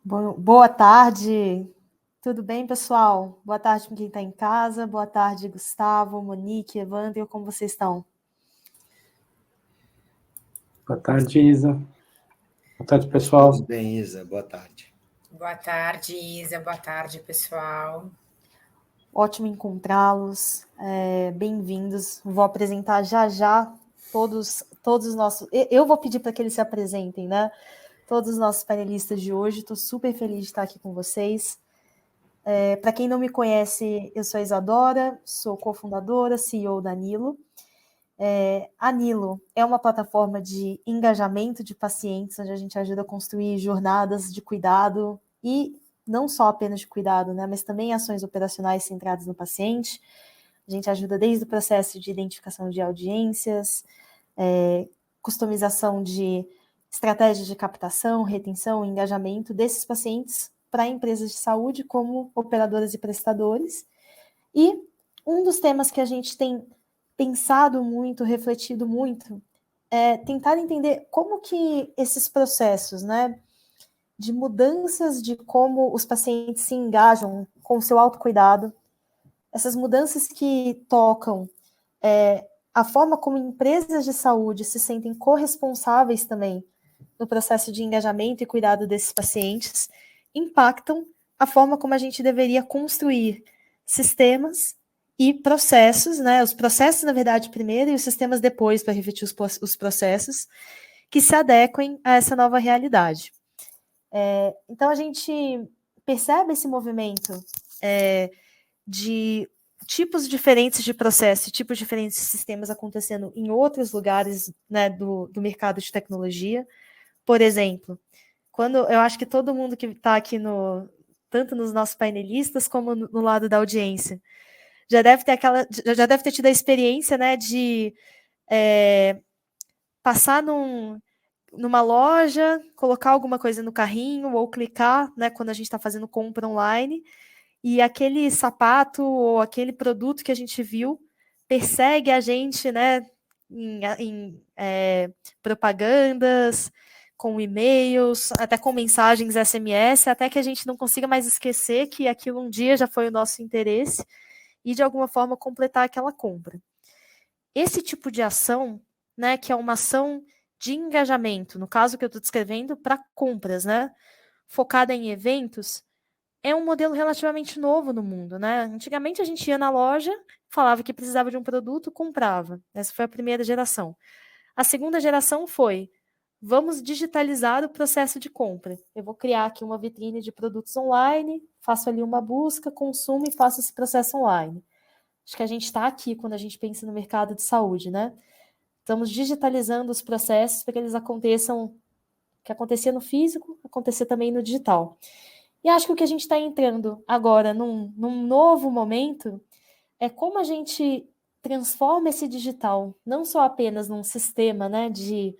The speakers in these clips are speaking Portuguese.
Boa tarde, tudo bem, pessoal? Boa tarde para quem está em casa, boa tarde, Gustavo, Monique, Evandro, como vocês estão? Boa tarde, Isa. Boa tarde, pessoal. Tudo bem, Isa? Boa tarde. Boa tarde, Isa. Boa tarde, pessoal. Ótimo encontrá-los, bem-vindos. Vou apresentar já todos os nossos... Eu vou pedir para que eles se apresentem, né? Todos os nossos panelistas de hoje, estou super feliz de estar aqui com vocês. Para quem não me conhece, eu sou a Isadora, sou cofundadora, CEO da Nilo. A Nilo é uma plataforma de engajamento de pacientes, onde a gente ajuda a construir jornadas de cuidado e não só apenas de cuidado, né, mas também ações operacionais centradas no paciente. A gente ajuda desde o processo de identificação de audiências, customização de estratégias de captação, retenção e engajamento desses pacientes para empresas de saúde como operadoras e prestadores. E um dos temas que a gente tem pensado muito, refletido muito, é tentar entender como que esses processos, né, de mudanças de como os pacientes se engajam com o seu autocuidado, essas mudanças que tocam a forma como empresas de saúde se sentem corresponsáveis também no processo de engajamento e cuidado desses pacientes, impactam a forma como a gente deveria construir sistemas e processos, né? Os processos, na verdade, primeiro, e os sistemas depois, para refletir os processos, que se adequem a essa nova realidade. Então, a gente percebe esse movimento de tipos diferentes de processo, tipos diferentes de sistemas acontecendo em outros lugares, né, do mercado de tecnologia. Por exemplo, quando eu acho que todo mundo que está aqui tanto nos nossos painelistas como no lado da audiência, já deve ter tido a experiência, né, de passar numa loja, colocar alguma coisa no carrinho ou clicar, né, quando a gente está fazendo compra online, e aquele sapato ou aquele produto que a gente viu persegue a gente, né, em propagandas, com e-mails, até com mensagens SMS, até que a gente não consiga mais esquecer que aquilo um dia já foi o nosso interesse e, de alguma forma, completar aquela compra. Esse tipo de ação, né, que é uma ação de engajamento, no caso que eu estou descrevendo, para compras, né, focada em eventos, é um modelo relativamente novo no mundo, né? Antigamente a gente ia na loja, falava que precisava de um produto, comprava. Essa foi a primeira geração. A segunda geração foi: vamos digitalizar o processo de compra. Eu vou criar aqui uma vitrine de produtos online, faço ali uma busca, consumo e faço esse processo online. Acho que a gente está aqui quando a gente pensa no mercado de saúde, né? Estamos digitalizando os processos para que eles aconteçam, que acontecia no físico, acontecer também no digital. E acho que o que a gente está entrando agora num novo momento é como a gente transforma esse digital, não só apenas num sistema, né, de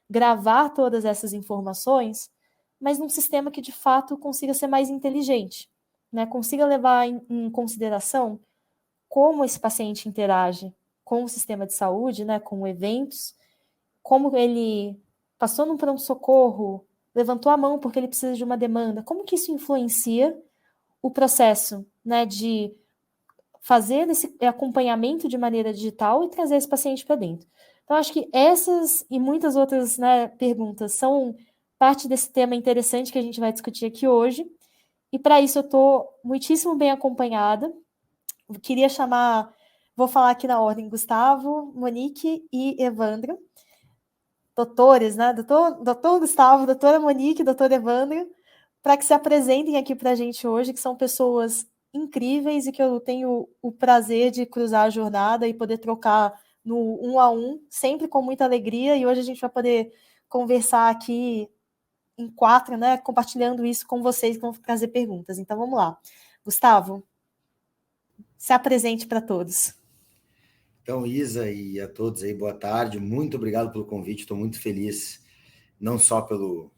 gravar todas essas informações, mas num sistema que de fato consiga ser mais inteligente, né, consiga levar em consideração como esse paciente interage com o sistema de saúde, né, com eventos, como ele passou num pronto-socorro, levantou a mão porque ele precisa de uma demanda, como que isso influencia o processo, né, de fazer esse acompanhamento de maneira digital e trazer esse paciente para dentro. Então, acho que essas e muitas outras, né, perguntas são parte desse tema interessante que a gente vai discutir aqui hoje. E para isso eu estou muitíssimo bem acompanhada. Eu queria vou falar aqui na ordem, Gustavo, Monique e Evandro. Doutores, né? Doutor Gustavo, doutora Monique, doutor Evandro, para que se apresentem aqui para a gente hoje, que são pessoas incríveis e que eu tenho o prazer de cruzar a jornada e poder trocar no 1 a 1, sempre com muita alegria. E hoje a gente vai poder conversar aqui em 4, né? Compartilhando isso com vocês que vão trazer perguntas. Então vamos lá. Gustavo, se apresente para todos. Então, Isa e a todos aí, boa tarde. Muito obrigado pelo convite. Estou muito feliz, não só pelo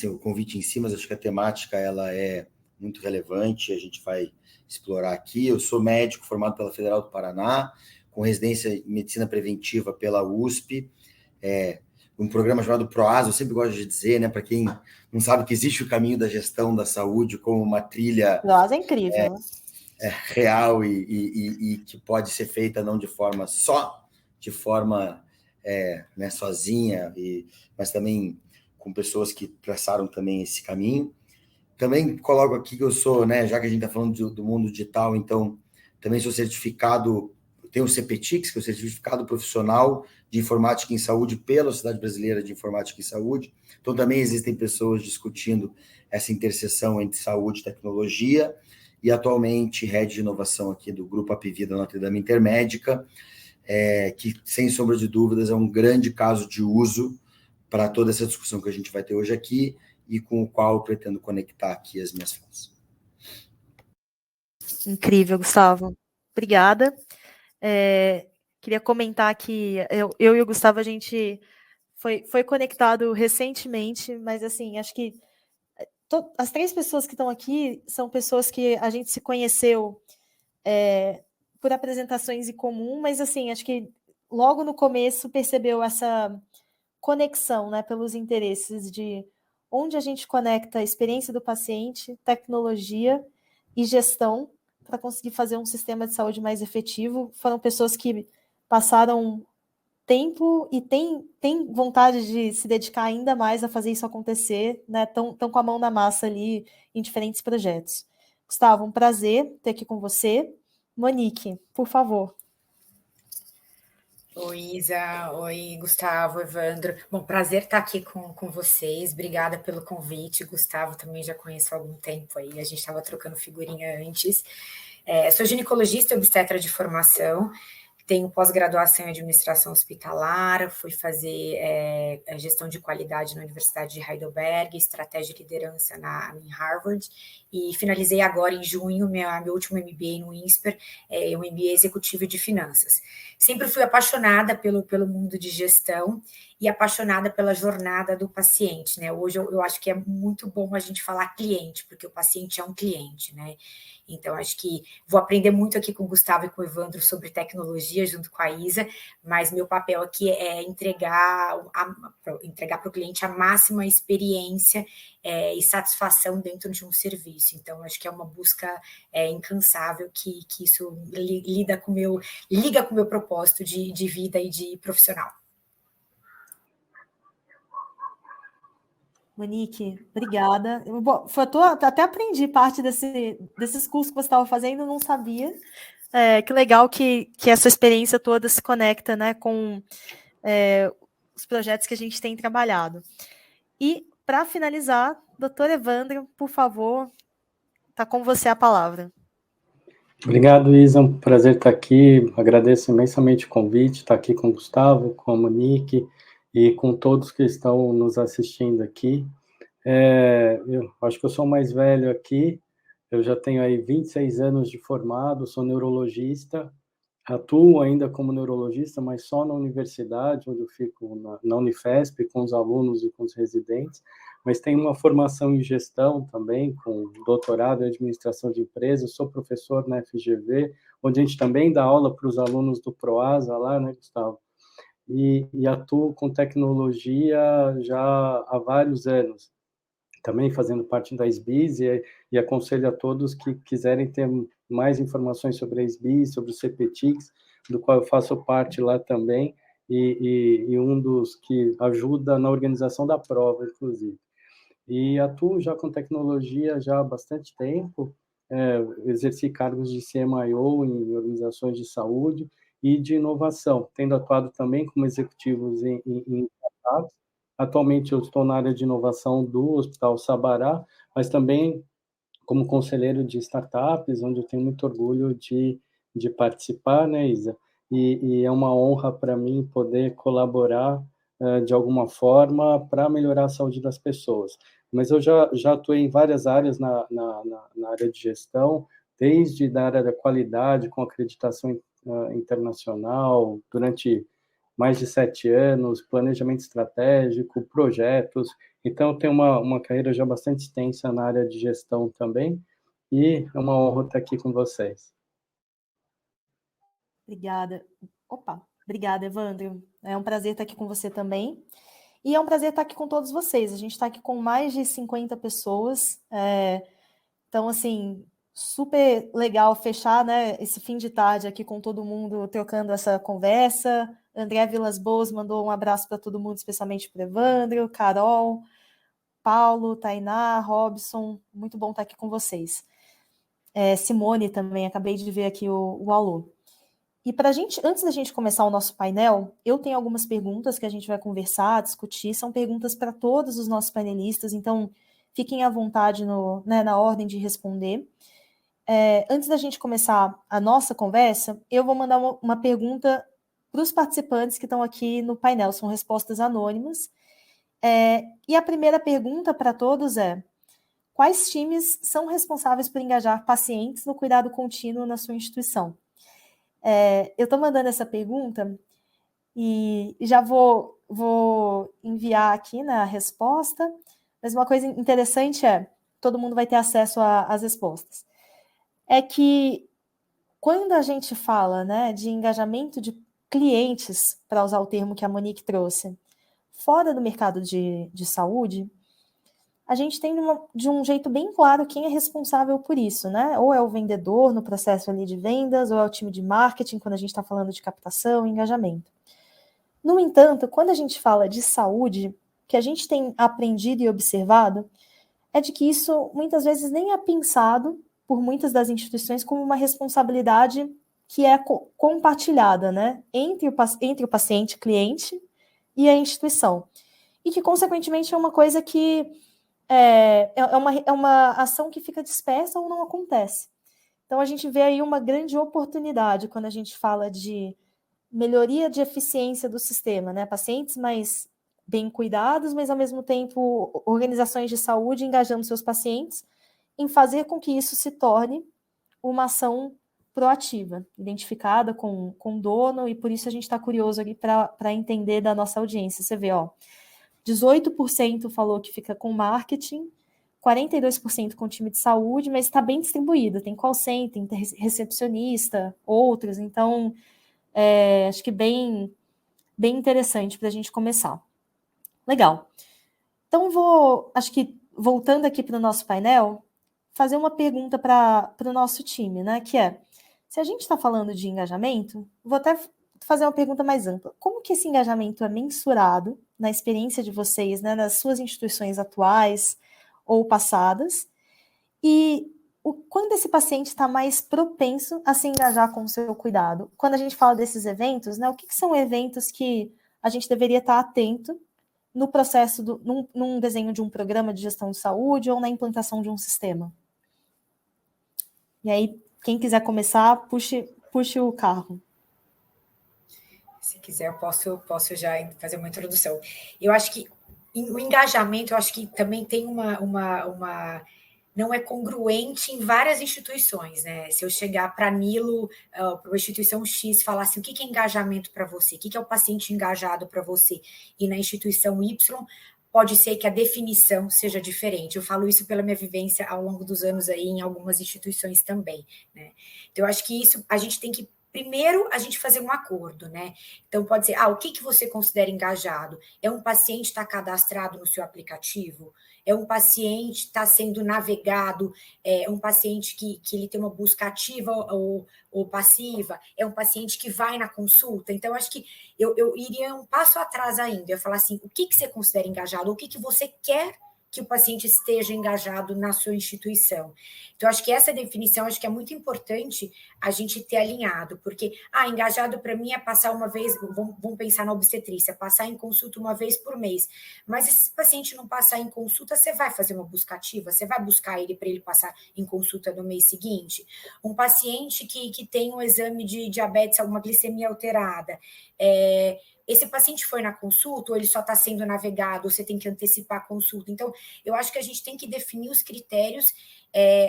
o convite em si, mas acho que a temática ela é muito relevante. A gente vai explorar aqui. Eu sou médico formado pela Federal do Paraná, com residência em medicina preventiva pela USP. um programa chamado PROAS, eu sempre gosto de dizer, né, para quem não sabe que existe o caminho da gestão da saúde como uma trilha Nossa, é incrível. Real e que pode ser feita não de forma né, sozinha, mas também com pessoas que traçaram também esse caminho. Também coloco aqui que eu sou, né, já que a gente está falando do mundo digital, então também sou certificado, tenho o CPTICS, que é o Certificado Profissional de Informática em Saúde pela Sociedade Brasileira de Informática em Saúde. Então também existem pessoas discutindo essa interseção entre saúde e tecnologia, e atualmente Head de Inovação aqui do Grupo Apivida Notre Dame Intermédica, que, sem sombra de dúvidas, é um grande caso de uso para toda essa discussão que a gente vai ter hoje aqui e com o qual eu pretendo conectar aqui as minhas falas. Incrível, Gustavo. Obrigada. Queria comentar que eu e o Gustavo, a gente foi conectado recentemente, mas assim, acho que as 3 pessoas que estão aqui são pessoas que a gente se conheceu por apresentações em comum, mas assim, acho que logo no começo percebeu essa conexão, né, pelos interesses de onde a gente conecta a experiência do paciente, tecnologia e gestão para conseguir fazer um sistema de saúde mais efetivo. Foram pessoas que passaram tempo e têm vontade de se dedicar ainda mais a fazer isso acontecer, né? Estão com a mão na massa ali em diferentes projetos. Gustavo, um prazer ter aqui com você. Monique, por favor. Oi, Isa. Oi, Gustavo, Evandro. Bom, prazer estar aqui com vocês. Obrigada pelo convite. Gustavo também já conheço há algum tempo aí. A gente estava trocando figurinha antes. Sou ginecologista e obstetra de formação. Tenho pós-graduação em administração hospitalar, fui fazer gestão de qualidade na Universidade de Heidelberg, estratégia e liderança em Harvard, e finalizei agora em junho meu último MBA no INSPER, um MBA executivo de finanças. Sempre fui apaixonada pelo mundo de gestão e apaixonada pela jornada do paciente, né? Hoje eu acho que é muito bom a gente falar cliente, porque o paciente é um cliente, né? Então, acho que vou aprender muito aqui com o Gustavo e com o Evandro sobre tecnologia, junto com a Isa, mas meu papel aqui é entregar para o cliente a máxima experiência e satisfação dentro de um serviço. Então, acho que é uma busca incansável que isso liga com o meu propósito de vida e de profissional. Monique, obrigada. Até aprendi parte desses cursos que você estava fazendo, não sabia. Que legal que essa experiência toda se conecta, né, com os projetos que a gente tem trabalhado. E, para finalizar, doutor Evandro, por favor, está com você a palavra. Obrigado, Isa. Um prazer estar aqui. Agradeço imensamente o convite, estar aqui com o Gustavo, com a Monique e com todos que estão nos assistindo aqui. Eu acho que eu sou o mais velho aqui. Eu já tenho aí 26 anos de formado, sou neurologista, atuo ainda como neurologista, mas só na universidade, onde eu fico na Unifesp, com os alunos e com os residentes, mas tenho uma formação em gestão também, com doutorado em administração de empresas, sou professor na FGV, onde a gente também dá aula para os alunos do PROASA lá, né, Gustavo? E atuo com tecnologia já há vários anos, também fazendo parte da SBIS, e aconselho a todos que quiserem ter mais informações sobre a SBIS, sobre o CPTICS, do qual eu faço parte lá também, e um dos que ajuda na organização da prova, inclusive. E atuo já com tecnologia já há bastante tempo, exerci cargos de CMIO em organizações de saúde e de inovação, tendo atuado também como executivos em startups. Atualmente eu estou na área de inovação do Hospital Sabará, mas também como conselheiro de startups, onde eu tenho muito orgulho de participar, né, Isa? E é uma honra para mim poder colaborar de alguma forma para melhorar a saúde das pessoas. Mas eu já atuei em várias áreas na área de gestão, desde da área da qualidade, com acreditação internacional, durante mais de 7 anos, planejamento estratégico, projetos. Então, eu tenho uma carreira já bastante extensa na área de gestão também, e é uma honra estar aqui com vocês. Obrigada, Evandro. É um prazer estar aqui com você também. E é um prazer estar aqui com todos vocês. A gente está aqui com mais de 50 pessoas. Então, assim, super legal fechar, né, esse fim de tarde aqui com todo mundo trocando essa conversa. André Vilas Boas mandou um abraço para todo mundo, especialmente para o Evandro, Carol, Paulo, Tainá, Robson. Muito bom estar aqui com vocês. Simone também, acabei de ver aqui o alô. E antes da gente começar o nosso painel, eu tenho algumas perguntas que a gente vai conversar, discutir, são perguntas para todos os nossos panelistas, então fiquem à vontade na ordem de responder. Antes da gente começar a nossa conversa, eu vou mandar uma pergunta para os participantes que estão aqui no painel, são respostas anônimas. E a primeira pergunta para todos é: quais times são responsáveis por engajar pacientes no cuidado contínuo na sua instituição? Eu estou mandando essa pergunta e já vou enviar aqui na resposta, mas uma coisa interessante todo mundo vai ter acesso às respostas. É que quando a gente fala, né, de engajamento de clientes, para usar o termo que a Monique trouxe, fora do mercado de saúde, a gente tem de um jeito bem claro quem é responsável por isso, né? Ou é o vendedor no processo ali de vendas, ou é o time de marketing, quando a gente está falando de captação e engajamento. No entanto, quando a gente fala de saúde, o que a gente tem aprendido e observado é de que isso muitas vezes nem é pensado por muitas das instituições como uma responsabilidade que é compartilhada, né? Entre o paciente, cliente e a instituição. E que, consequentemente, é uma coisa que é uma ação que fica dispersa ou não acontece. Então, a gente vê aí uma grande oportunidade quando a gente fala de melhoria de eficiência do sistema, né? Pacientes mais bem cuidados, mas, ao mesmo tempo, organizações de saúde engajando seus pacientes em fazer com que isso se torne uma ação proativa, identificada com o dono, e por isso a gente está curioso aqui para entender da nossa audiência. Você vê, 18% falou que fica com marketing, 42% com time de saúde, mas está bem distribuído. Tem call center, tem recepcionista, outros. Então, acho que bem interessante para a gente começar. Legal. Então, acho que voltando aqui para o nosso painel, fazer uma pergunta para o nosso time, né? Que se a gente está falando de engajamento, vou até fazer uma pergunta mais ampla. Como que esse engajamento é mensurado na experiência de vocês, né, nas suas instituições atuais ou passadas? E quando esse paciente está mais propenso a se engajar com o seu cuidado? Quando a gente fala desses eventos, né, o que são eventos que a gente deveria estar atento no processo, num desenho de um programa de gestão de saúde ou na implantação de um sistema? E aí, quem quiser começar, puxe o carro. Se quiser, eu posso já fazer uma introdução. Eu acho que o engajamento, eu acho que também tem não é congruente em várias instituições, né? Se eu chegar para Nilo, para uma instituição X, falar assim, o que é engajamento para você? O que é o paciente engajado para você? E na instituição Y, pode ser que a definição seja diferente. Eu falo isso pela minha vivência ao longo dos anos aí em algumas instituições também, né? Então, eu acho que isso a gente tem que primeiro, a gente fazer um acordo, né? Então, pode ser, o que você considera engajado? É um paciente estar cadastrado no seu aplicativo? É um paciente que está sendo navegado? É um paciente que ele tem uma busca ativa ou passiva? É um paciente que vai na consulta? Então, acho que eu iria um passo atrás ainda. Eu falar assim, o que você considera engajado? O que você quer que o paciente esteja engajado na sua instituição. Então, acho que essa definição, acho que é muito importante a gente ter alinhado, porque, engajado para mim é passar uma vez, vamos pensar na obstetrícia, passar em consulta uma vez por mês, mas se esse paciente não passar em consulta, você vai fazer uma busca ativa, você vai buscar ele para ele passar em consulta no mês seguinte. Um paciente que tem um exame de diabetes, alguma glicemia alterada, esse paciente foi na consulta ou ele só está sendo navegado, ou você tem que antecipar a consulta. Então, eu acho que a gente tem que definir os critérios,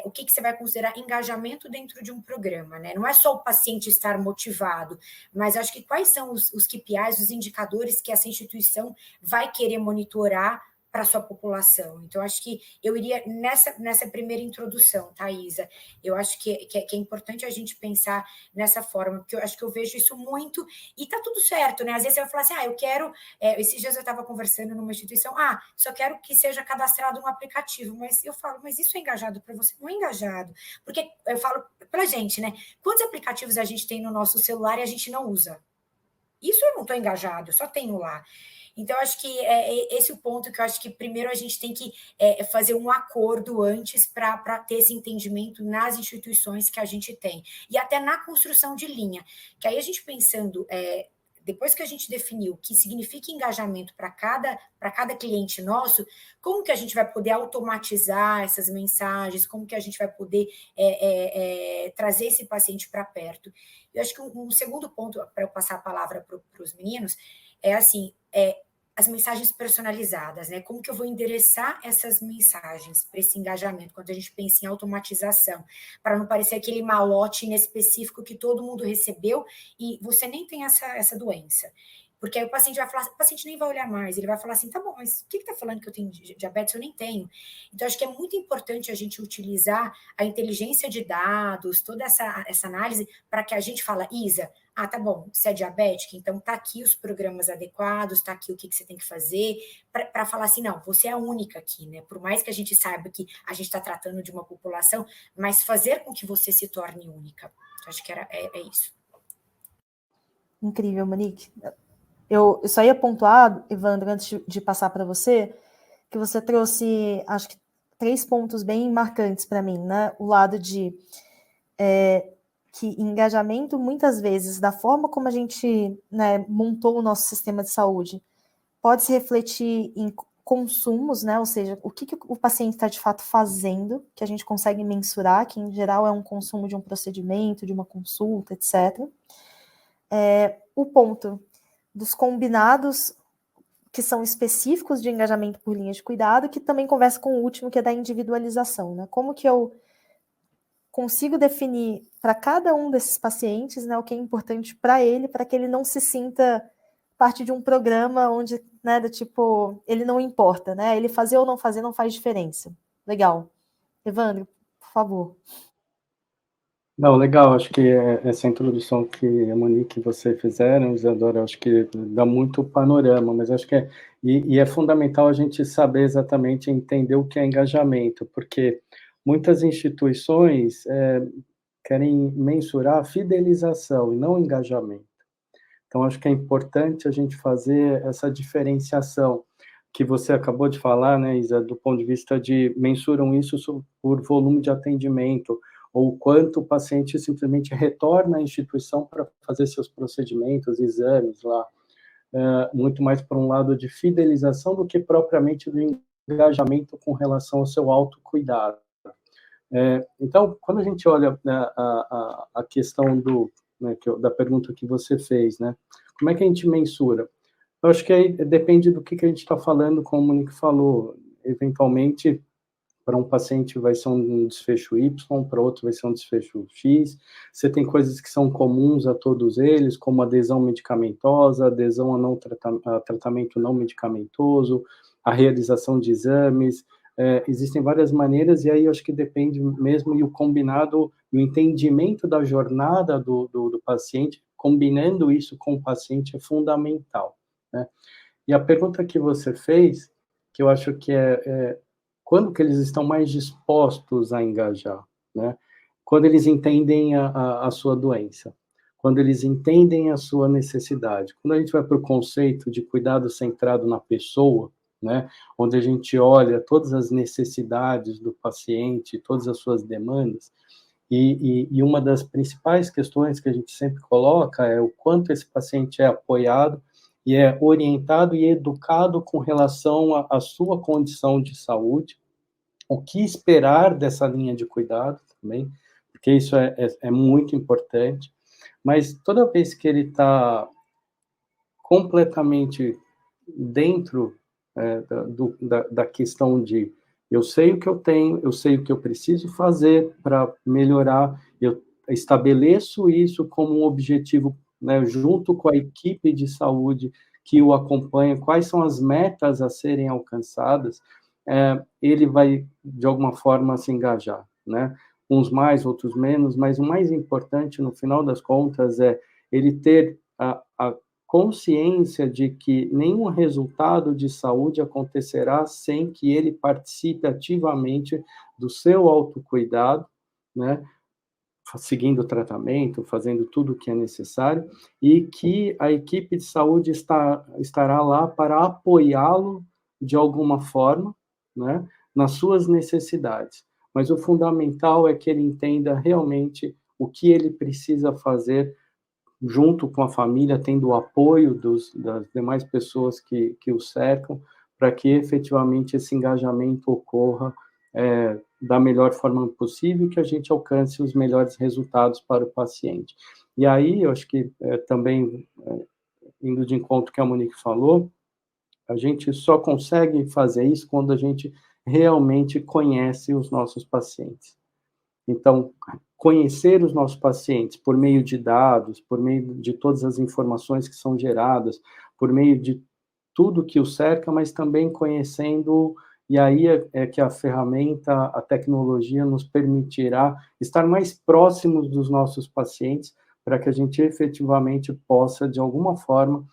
o que você vai considerar engajamento dentro de um programa, né? Não é só o paciente estar motivado, mas acho que quais são os KPIs, os indicadores que essa instituição vai querer monitorar para a sua população. Então, acho que eu iria nessa primeira introdução, Thaisa. Eu acho que é importante a gente pensar nessa forma, porque eu acho que eu vejo isso muito, e tá tudo certo, né? Às vezes você vai falar assim, eu quero... esses dias eu estava conversando numa instituição, só quero que seja cadastrado um aplicativo, mas eu falo, mas isso é engajado para você? Não é engajado. Porque eu falo para a gente, né? Quantos aplicativos a gente tem no nosso celular e a gente não usa? Isso eu não estou engajado, eu só tenho lá. Então, acho que é esse o ponto que eu acho que primeiro a gente tem que fazer um acordo antes para ter esse entendimento nas instituições que a gente tem. E até na construção de linha. Que aí a gente pensando... depois que a gente definiu o que significa engajamento para cada cliente nosso, como que a gente vai poder automatizar essas mensagens, como que a gente vai poder trazer esse paciente para perto. Eu acho que um segundo ponto, para eu passar a palavra para os meninos, é assim, as mensagens personalizadas, né? Como que eu vou endereçar essas mensagens para esse engajamento, quando a gente pensa em automatização, para não parecer aquele malote inespecífico que todo mundo recebeu e você nem tem essa doença. Porque aí o paciente vai falar, o paciente nem vai olhar mais, ele vai falar assim, tá bom, mas o que está falando que eu tenho diabetes? Eu nem tenho. Então, acho que é muito importante a gente utilizar a inteligência de dados, toda essa análise, para que a gente fala, Isa, tá bom, você é diabética, então tá aqui os programas adequados, tá aqui o que você tem que fazer, para falar assim, não, você é a única aqui, né? Por mais que a gente saiba que a gente está tratando de uma população, mas fazer com que você se torne única. Acho que é isso. Incrível, Monique. Eu só ia pontuar, Evandro, antes de passar para você, que você trouxe, acho que, 3 pontos bem marcantes para mim, né? O lado de que engajamento, muitas vezes, da forma como a gente, né, montou o nosso sistema de saúde, pode se refletir em consumos, né? Ou seja, o que o paciente está de fato fazendo, que a gente consegue mensurar, que em geral é um consumo de um procedimento, de uma consulta, etc. O ponto dos combinados que são específicos de engajamento por linha de cuidado, que também conversa com o último, que é da individualização, né? Como que eu consigo definir para cada um desses pacientes, né, o que é importante para ele, para que ele não se sinta parte de um programa onde, né, do tipo, ele não importa, né? Ele fazer ou não fazer não faz diferença. Legal. Evandro, por favor. Não, legal, acho que essa introdução que a Monique e você fizeram, Isadora, acho que dá muito panorama, mas acho que é fundamental a gente saber exatamente, entender o que é engajamento, porque muitas instituições querem mensurar a fidelização e não engajamento. Então, acho que é importante a gente fazer essa diferenciação que você acabou de falar, né, Isa, do ponto de vista de mensuram isso por volume de atendimento, ou quanto o paciente simplesmente retorna à instituição para fazer seus procedimentos, exames lá, muito mais para um lado de fidelização do que propriamente do engajamento com relação ao seu autocuidado. Então, quando a gente olha a questão da pergunta que você fez, né, como é que a gente mensura? Eu acho que aí depende do que a gente está falando, como o Monique falou, eventualmente, para um paciente vai ser um desfecho Y, para outro vai ser um desfecho X. Você tem coisas que são comuns a todos eles, como adesão medicamentosa, adesão a tratamento não medicamentoso, a realização de exames. Existem várias maneiras, e aí eu acho que depende mesmo, e o combinado, o entendimento da jornada do paciente, combinando isso com o paciente é fundamental, né? E a pergunta que você fez, que eu acho que quando que eles estão mais dispostos a engajar, né? Quando eles entendem a sua doença, quando eles entendem a sua necessidade. Quando a gente vai para o conceito de cuidado centrado na pessoa, né? Onde a gente olha todas as necessidades do paciente, todas as suas demandas, e uma das principais questões que a gente sempre coloca é o quanto esse paciente é apoiado e é orientado e educado com relação à sua condição de saúde, o que esperar dessa linha de cuidado também, porque isso é muito importante, mas toda vez que ele está completamente dentro da questão de eu sei o que eu tenho, eu sei o que eu preciso fazer para melhorar, eu estabeleço isso como um objetivo, né, junto com a equipe de saúde que o acompanha, quais são as metas a serem alcançadas, ele vai, de alguma forma, se engajar, né? Uns mais, outros menos, mas o mais importante, no final das contas, é ele ter a consciência de que nenhum resultado de saúde acontecerá sem que ele participe ativamente do seu autocuidado, né? Seguindo o tratamento, fazendo tudo o que é necessário, e que a equipe de saúde estará lá para apoiá-lo de alguma forma, né, nas suas necessidades. Mas o fundamental é que ele entenda realmente o que ele precisa fazer junto com a família, tendo o apoio das demais pessoas que o cercam, para que efetivamente esse engajamento ocorra da melhor forma possível e que a gente alcance os melhores resultados para o paciente. E aí, eu acho que também, indo de encontro ao que a Monique falou, a gente só consegue fazer isso quando a gente realmente conhece os nossos pacientes. Então, conhecer os nossos pacientes por meio de dados, por meio de todas as informações que são geradas, por meio de tudo que o cerca, mas também conhecendo, e aí é que a ferramenta, a tecnologia nos permitirá estar mais próximos dos nossos pacientes, para que a gente efetivamente possa, de alguma forma,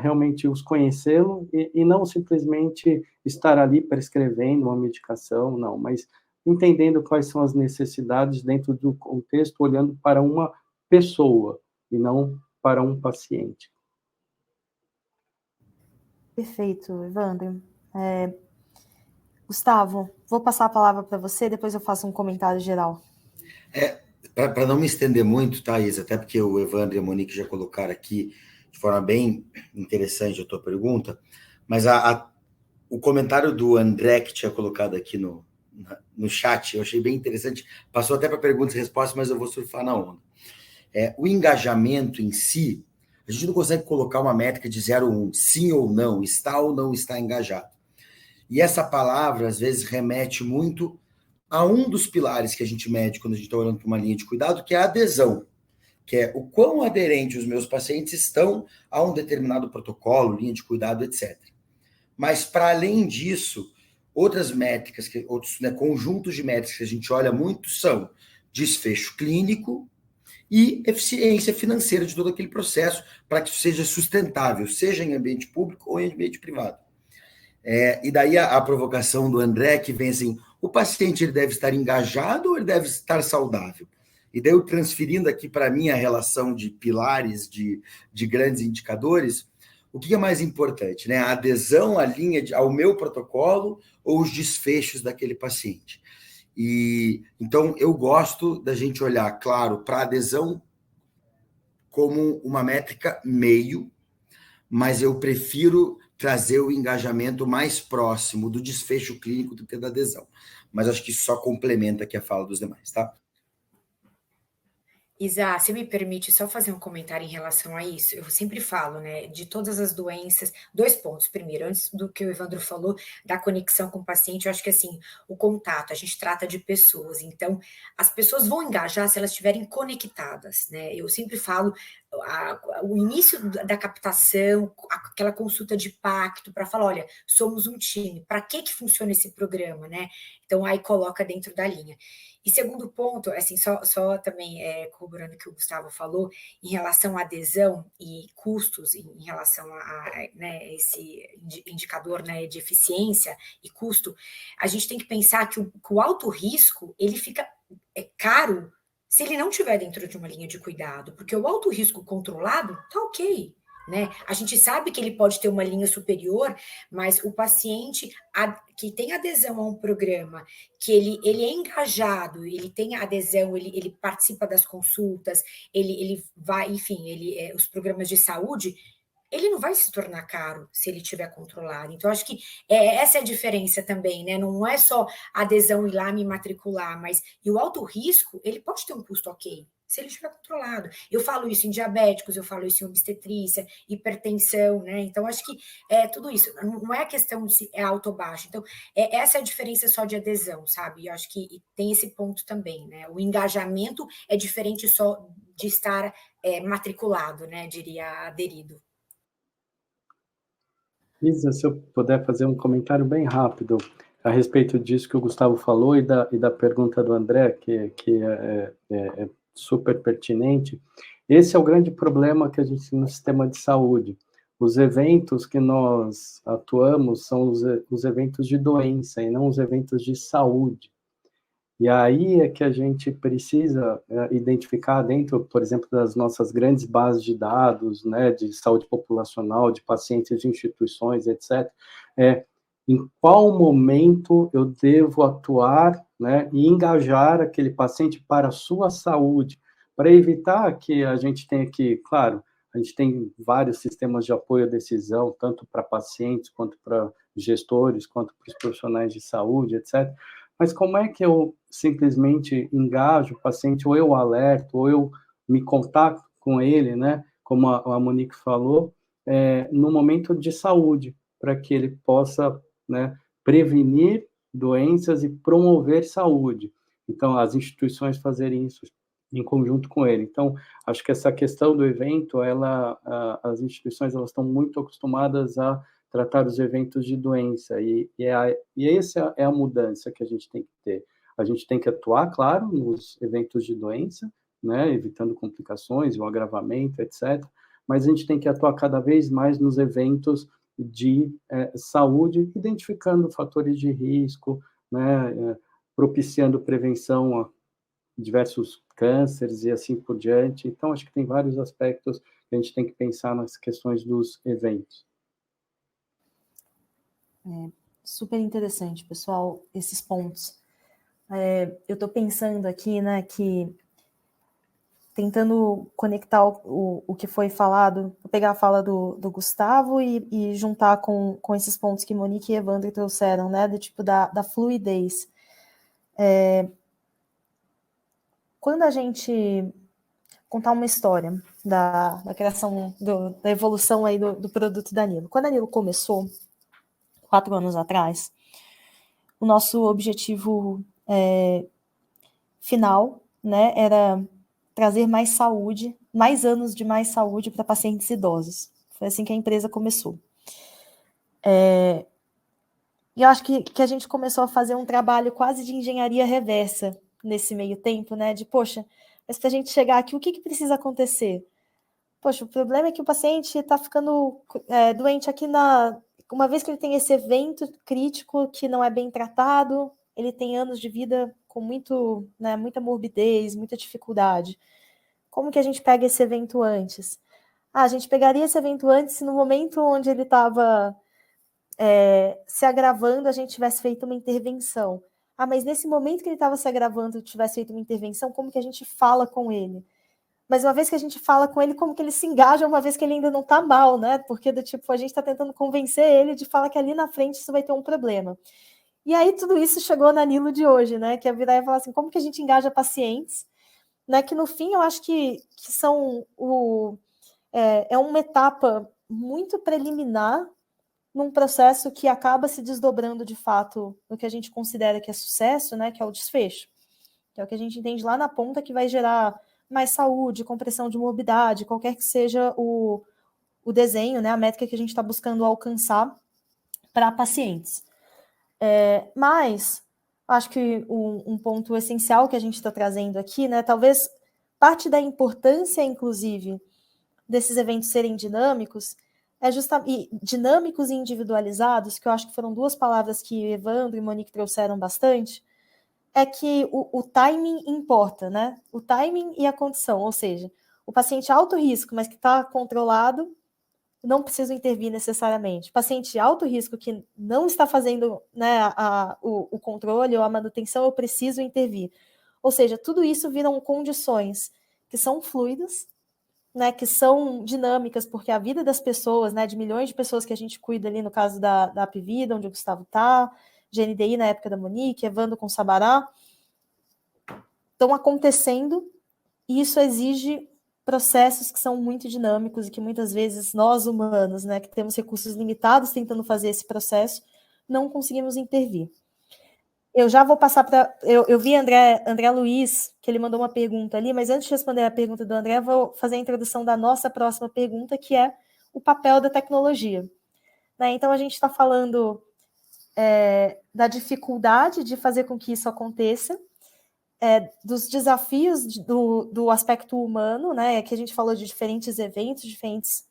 realmente os conhecê-lo e não simplesmente estar ali prescrevendo uma medicação, não, mas entendendo quais são as necessidades dentro do contexto, olhando para uma pessoa e não para um paciente. Perfeito, Evandro. Gustavo, vou passar a palavra para você, depois eu faço um comentário geral. Para não me estender muito, tá, Isa? Até porque o Evandro e a Monique já colocaram aqui de forma bem interessante a tua pergunta, mas o comentário do André que tinha colocado aqui no chat, eu achei bem interessante, passou até para perguntas e respostas, mas eu vou surfar na onda. O engajamento em si, a gente não consegue colocar uma métrica de 0 ou 1, sim ou não está engajado. E essa palavra, às vezes, remete muito a um dos pilares que a gente mede quando a gente está olhando para uma linha de cuidado, que é a adesão, que é o quão aderente os meus pacientes estão a um determinado protocolo, linha de cuidado, etc. Mas, para além disso, outras métricas, outros conjuntos de métricas que a gente olha muito são desfecho clínico e eficiência financeira de todo aquele processo, para que isso seja sustentável, seja em ambiente público ou em ambiente privado. E daí a provocação do André, que vem assim, o paciente ele deve estar engajado ou ele deve estar saudável? E daí eu transferindo aqui para mim a relação de pilares, de grandes indicadores, o que é mais importante, né? A adesão à linha, ao meu protocolo ou os desfechos daquele paciente? E então eu gosto da gente olhar, claro, para a adesão como uma métrica meio, mas eu prefiro trazer o engajamento mais próximo do desfecho clínico do que da adesão. Mas acho que isso só complementa aqui a fala dos demais, tá? Isa, se me permite só fazer um comentário em relação a isso, eu sempre falo, né, de todas as doenças, 2 pontos. Primeiro, antes do que o Evandro falou, da conexão com o paciente, eu acho que assim, o contato, a gente trata de pessoas, então as pessoas vão engajar se elas estiverem conectadas, né? Eu sempre falo o início da captação, aquela consulta de pacto, para falar, olha, somos um time, para que funciona esse programa, né? Então aí coloca dentro da linha. E segundo ponto, assim, só também corroborando o que o Gustavo falou, em relação à adesão e custos, em relação a né, esse indicador, né, de eficiência e custo, a gente tem que pensar que o alto risco, ele fica caro se ele não estiver dentro de uma linha de cuidado, porque o alto risco controlado tá ok. Né? A gente sabe que ele pode ter uma linha superior, mas o paciente que tem adesão a um programa, que ele é engajado, ele tem adesão, ele participa das consultas, ele vai, enfim, os programas de saúde, ele não vai se tornar caro se ele estiver controlado. Então, acho que essa é a diferença também, né? Não é só adesão ir lá me matricular, mas e o alto risco, ele pode ter um custo ok, se ele estiver controlado. Eu falo isso em diabéticos, eu falo isso em obstetrícia, hipertensão, né? Então, acho que tudo isso. Não é a questão de se é alto ou baixo. Então, essa é a diferença só de adesão, sabe? Eu acho que tem esse ponto também, né? O engajamento é diferente só de estar matriculado, né? Diria aderido. Isa, se eu puder fazer um comentário bem rápido a respeito disso que o Gustavo falou e da pergunta do André, que é super pertinente. Esse é o grande problema que a gente tem no sistema de saúde. Os eventos que nós atuamos são os eventos de doença e não os eventos de saúde. E aí é que a gente precisa identificar dentro, por exemplo, das nossas grandes bases de dados, né, de saúde populacional, de pacientes de instituições, etc., em qual momento eu devo atuar, né, e engajar aquele paciente para a sua saúde, para evitar que a gente tenha que, claro, a gente tem vários sistemas de apoio à decisão, tanto para pacientes, quanto para gestores, quanto para os profissionais de saúde, etc., mas como é que eu simplesmente engajo o paciente, ou eu alerto, ou eu me contato com ele, né, como a Monique falou, no momento de saúde, para que ele possa, né, prevenir doenças e promover saúde. Então, as instituições fazerem isso em conjunto com ele. Então, acho que essa questão do evento, as instituições elas estão muito acostumadas a tratar os eventos de doença, e essa é a mudança que a gente tem que ter. A gente tem que atuar, claro, nos eventos de doença, né, evitando complicações, o agravamento, etc., mas a gente tem que atuar cada vez mais nos eventos de saúde, identificando fatores de risco, né, propiciando prevenção a diversos cânceres e assim por diante. Então, acho que tem vários aspectos que a gente tem que pensar nas questões dos eventos. Super interessante, pessoal, esses pontos. Eu estou pensando aqui, né, que tentando conectar o que foi falado, vou pegar a fala do Gustavo e juntar com esses pontos que Monique e Evandro trouxeram, né, do tipo da fluidez. Quando a gente contar uma história da criação, da evolução aí do produto da Nilo. Quando a Nilo começou, 4 anos atrás, o nosso objetivo final, né, era trazer mais saúde, mais anos de mais saúde para pacientes idosos. Foi assim que a empresa começou. E eu acho que a gente começou a fazer um trabalho quase de engenharia reversa nesse meio tempo, né, de, poxa, mas para a gente chegar aqui, o que precisa acontecer? Poxa, o problema é que o paciente está ficando doente aqui uma vez que ele tem esse evento crítico que não é bem tratado, ele tem anos de vida com muita morbidez, muita dificuldade. Como que a gente pega esse evento antes? A gente pegaria esse evento antes se no momento onde ele estava se agravando, a gente tivesse feito uma intervenção. Mas nesse momento que ele estava se agravando, tivesse feito uma intervenção, como que a gente fala com ele? Mas uma vez que a gente fala com ele, como que ele se engaja uma vez que ele ainda não está mal, né? Porque do tipo, a gente está tentando convencer ele de falar que ali na frente isso vai ter um problema. E aí tudo isso chegou na Nilo de hoje, né? Que é virar e falar assim, como que a gente engaja pacientes, né? Que no fim eu acho que são uma etapa muito preliminar num processo que acaba se desdobrando de fato no que a gente considera que é sucesso, né? Que é o desfecho. Que é o que a gente entende lá na ponta que vai gerar mais saúde, compressão de morbidade, qualquer que seja o desenho, né, a métrica que a gente está buscando alcançar para pacientes. Mas acho que um ponto essencial que a gente está trazendo aqui, né, talvez parte da importância, inclusive, desses eventos serem dinâmicos, dinâmicos e individualizados, que eu acho que foram 2 palavras que Evandro e Monique trouxeram bastante, é que o timing importa, né? O timing e a condição, ou seja, o paciente alto risco, mas que está controlado, não precisa intervir necessariamente. O paciente alto risco que não está fazendo, né, o controle ou a manutenção, eu preciso intervir. Ou seja, tudo isso viram condições que são fluidas, né, que são dinâmicas, porque a vida das pessoas, né, de milhões de pessoas que a gente cuida ali, no caso da Apvida, onde o Gustavo está, GNDI na época da Monique, Evandro com Sabará, estão acontecendo, e isso exige processos que são muito dinâmicos e que muitas vezes nós humanos, né, que temos recursos limitados tentando fazer esse processo, não conseguimos intervir. Eu já vou passar para... Eu vi André Luiz, que ele mandou uma pergunta ali, mas antes de responder a pergunta do André, vou fazer a introdução da nossa próxima pergunta, que é o papel da tecnologia. né? Então, a gente está falando da dificuldade de fazer com que isso aconteça, dos desafios do aspecto humano, né? Que a gente falou de diferentes eventos, diferentes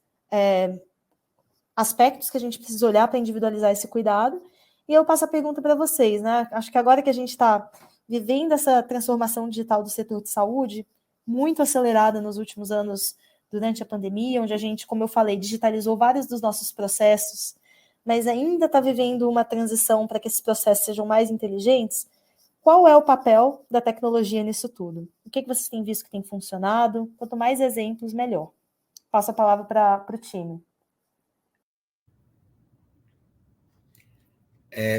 aspectos que a gente precisa olhar para individualizar esse cuidado. E eu passo a pergunta para vocês, né? Acho que agora que a gente está vivendo essa transformação digital do setor de saúde, muito acelerada nos últimos anos, durante a pandemia, onde a gente, como eu falei, digitalizou vários dos nossos processos, mas ainda está vivendo uma transição para que esses processos sejam mais inteligentes. Qual é o papel da tecnologia nisso tudo? O que vocês têm visto que tem funcionado? Quanto mais exemplos, melhor. Passo a palavra para o time.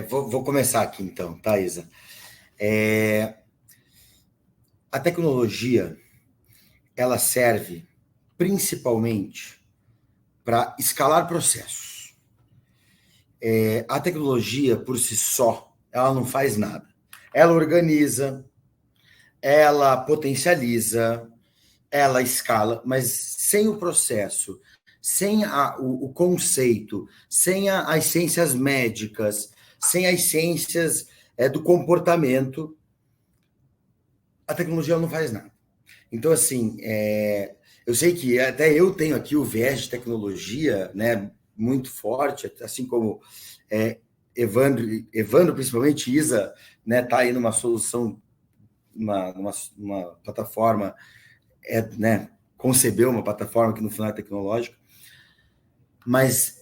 Vou começar aqui, então, tá, Isa? A tecnologia, ela serve principalmente para escalar processos. A tecnologia, por si só, ela não faz nada. Ela organiza, ela potencializa, ela escala, mas sem o processo, sem o conceito, sem as ciências médicas, sem as ciências do comportamento, a tecnologia não faz nada. Então, assim, eu sei que até eu tenho aqui o viés de tecnologia, né, muito forte, assim como Evandro, principalmente Isa, né, tá aí numa solução, uma plataforma, né, concebeu uma plataforma que no final é tecnológica, mas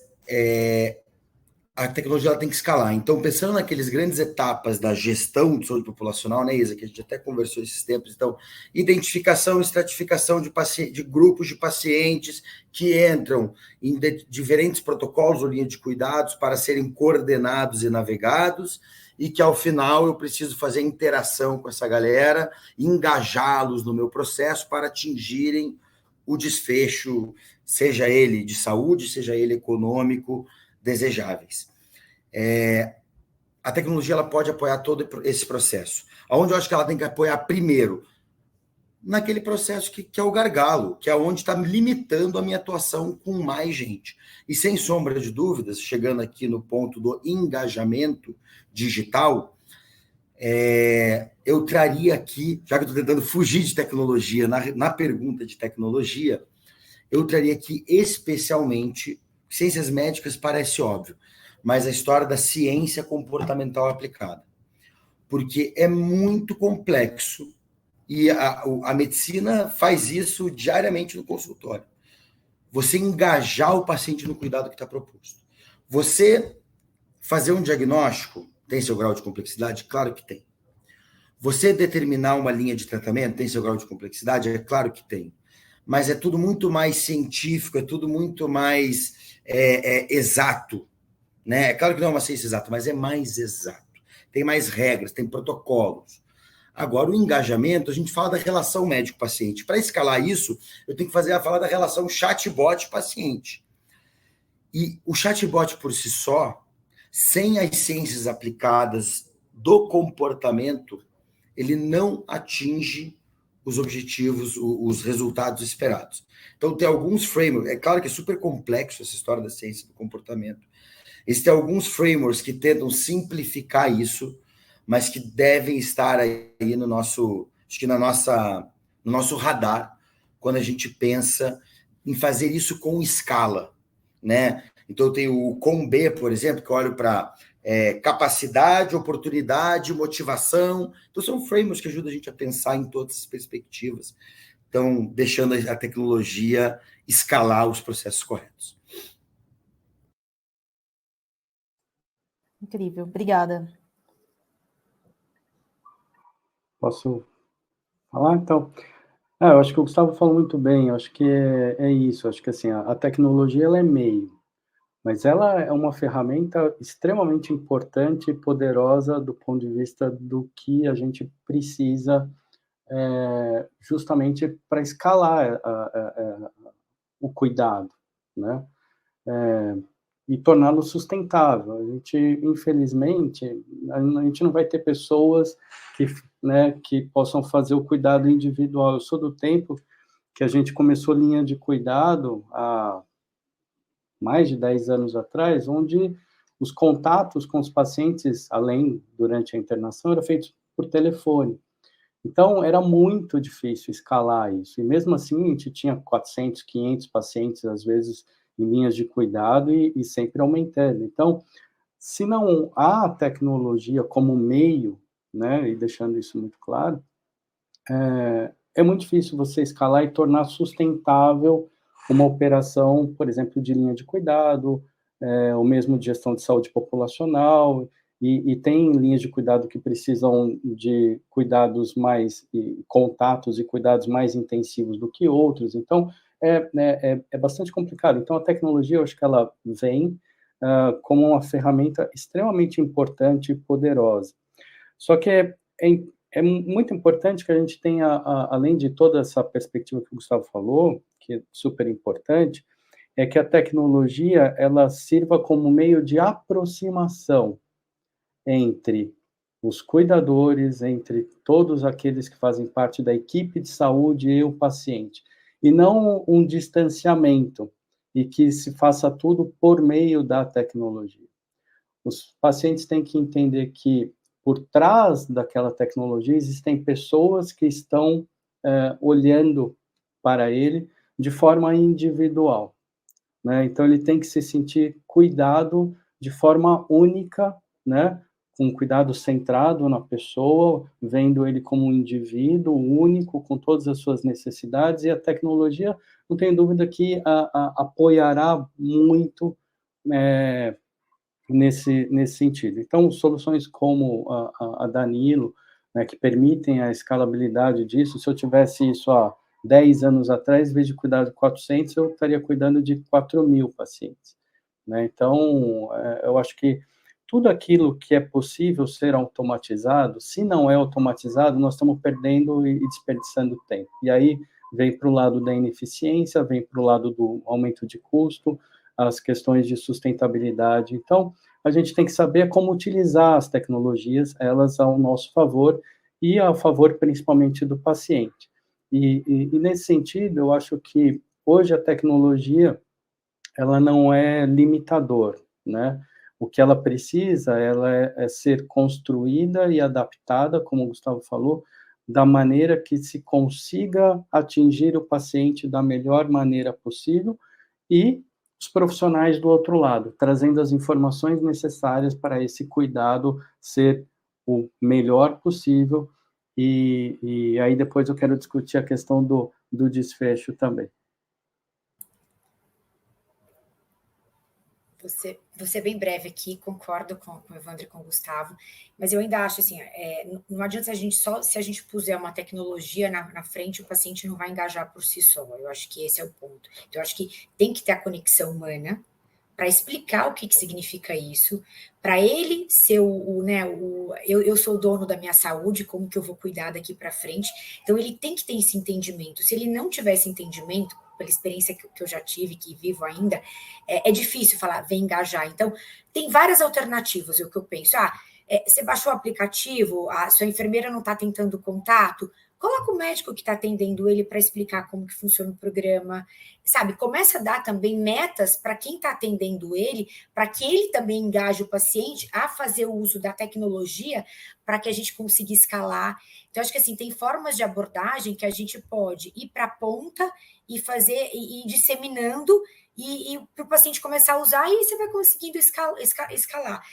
a tecnologia ela tem que escalar. Então, pensando naqueles grandes etapas da gestão de saúde populacional, né, Isa, que a gente até conversou esses tempos, então, identificação e estratificação de grupos de pacientes que entram em diferentes protocolos ou linhas de cuidados para serem coordenados e navegados, e que, ao final, eu preciso fazer interação com essa galera, engajá-los no meu processo para atingirem o desfecho, seja ele de saúde, seja ele econômico, desejáveis. A tecnologia ela pode apoiar todo esse processo. Onde eu acho que ela tem que apoiar primeiro? Naquele processo que é o gargalo, que é onde está limitando a minha atuação com mais gente. E sem sombra de dúvidas, chegando aqui no ponto do engajamento digital, eu traria aqui, já que eu estou tentando fugir de tecnologia, na pergunta de tecnologia, eu traria aqui especialmente, ciências médicas parece óbvio, mas a história da ciência comportamental aplicada. Porque é muito complexo e a medicina faz isso diariamente no consultório. Você engajar o paciente no cuidado que está proposto. Você fazer um diagnóstico tem seu grau de complexidade? Claro que tem. Você determinar uma linha de tratamento tem seu grau de complexidade? É claro que tem. Mas é tudo muito mais científico, é tudo muito mais exato. Né? É claro que não é uma ciência exata, mas é mais exato. Tem mais regras, tem protocolos. Agora, o engajamento, a gente fala da relação médico-paciente. Para escalar isso, eu tenho que falar da relação chatbot-paciente. E o chatbot por si só, sem as ciências aplicadas do comportamento, ele não atinge os objetivos, os resultados esperados. Então, tem alguns frameworks. É claro que é super complexo essa história da ciência do comportamento. Existem alguns frameworks que tentam simplificar isso, mas que devem estar aí no nosso, acho que no nosso radar, quando a gente pensa em fazer isso com escala, né? Então, eu tenho o COM-B, por exemplo, que eu olho para capacidade, oportunidade, motivação. Então, são frameworks que ajudam a gente a pensar em todas as perspectivas. Então, deixando a tecnologia escalar os processos corretos. Incrível, obrigada. Posso falar, então? Eu acho que o Gustavo falou muito bem, eu acho que é isso, eu acho que assim, a tecnologia ela é meio, mas ela é uma ferramenta extremamente importante e poderosa do ponto de vista do que a gente precisa justamente para escalar o cuidado, né? E torná-lo sustentável. A gente, infelizmente, a gente não vai ter pessoas que possam fazer o cuidado individual. Eu sou do tempo que a gente começou linha de cuidado há mais de 10 anos atrás, onde os contatos com os pacientes, além durante a internação, eram feitos por telefone. Então, era muito difícil escalar isso. E mesmo assim, a gente tinha 400, 500 pacientes, às vezes, em linhas de cuidado e sempre aumentando. Então, se não há tecnologia como meio, né, e deixando isso muito claro, é muito difícil você escalar e tornar sustentável uma operação, por exemplo, de linha de cuidado, ou mesmo de gestão de saúde populacional, e tem linhas de cuidado que precisam de cuidados mais, contatos e cuidados mais intensivos do que outros, então é bastante complicado. Então a tecnologia, eu acho que ela vem como uma ferramenta extremamente importante e poderosa. Só que é muito importante que a gente tenha, além de toda essa perspectiva que o Gustavo falou, que é super importante, é que a tecnologia ela sirva como meio de aproximação entre os cuidadores, entre todos aqueles que fazem parte da equipe de saúde e o paciente, e não um distanciamento, e que se faça tudo por meio da tecnologia. Os pacientes têm que entender que, por trás daquela tecnologia, existem pessoas que estão olhando para ele de forma individual, né? Então, ele tem que se sentir cuidado de forma única, né? Com cuidado centrado na pessoa, vendo ele como um indivíduo único, com todas as suas necessidades, e a tecnologia, não tenho dúvida que apoiará muito nesse sentido. Então, soluções como a Danilo, né, que permitem a escalabilidade disso, se eu tivesse isso há 10 anos atrás, em vez de cuidar de 400, eu estaria cuidando de 4.000 pacientes, né? Então, eu acho que tudo aquilo que é possível ser automatizado, se não é automatizado, nós estamos perdendo e desperdiçando tempo. E aí vem para o lado da ineficiência, vem para o lado do aumento de custo, as questões de sustentabilidade. Então, a gente tem que saber como utilizar as tecnologias, elas ao nosso favor e a favor principalmente do paciente. E nesse sentido, eu acho que hoje a tecnologia, ela não é limitador, né? O que ela precisa, ela é ser construída e adaptada, como o Gustavo falou, da maneira que se consiga atingir o paciente da melhor maneira possível e os profissionais do outro lado, trazendo as informações necessárias para esse cuidado ser o melhor possível, e aí depois eu quero discutir a questão do desfecho também. Você bem breve aqui, concordo com o Evandro e com o Gustavo, mas eu ainda acho assim, não adianta se a gente puser uma tecnologia na frente, o paciente não vai engajar por si só. Eu acho que esse é o ponto. Então, eu acho que tem que ter a conexão humana para explicar o que significa isso, para ele ser eu sou o dono da minha saúde, como que eu vou cuidar daqui para frente. Então, ele tem que ter esse entendimento. Se ele não tiver esse entendimento, pela experiência que eu já tive, que vivo ainda, é difícil falar, vem engajar. Então, tem várias alternativas, é o que eu penso. Você baixou o aplicativo, a sua enfermeira não está tentando contato, coloca o médico que está atendendo ele para explicar como que funciona o programa, sabe? Começa a dar também metas para quem está atendendo ele, para que ele também engaje o paciente a fazer o uso da tecnologia para que a gente consiga escalar. Então, acho que assim, tem formas de abordagem que a gente pode ir para a ponta e fazer, e ir disseminando, e para o paciente começar a usar, e você vai conseguindo escalar.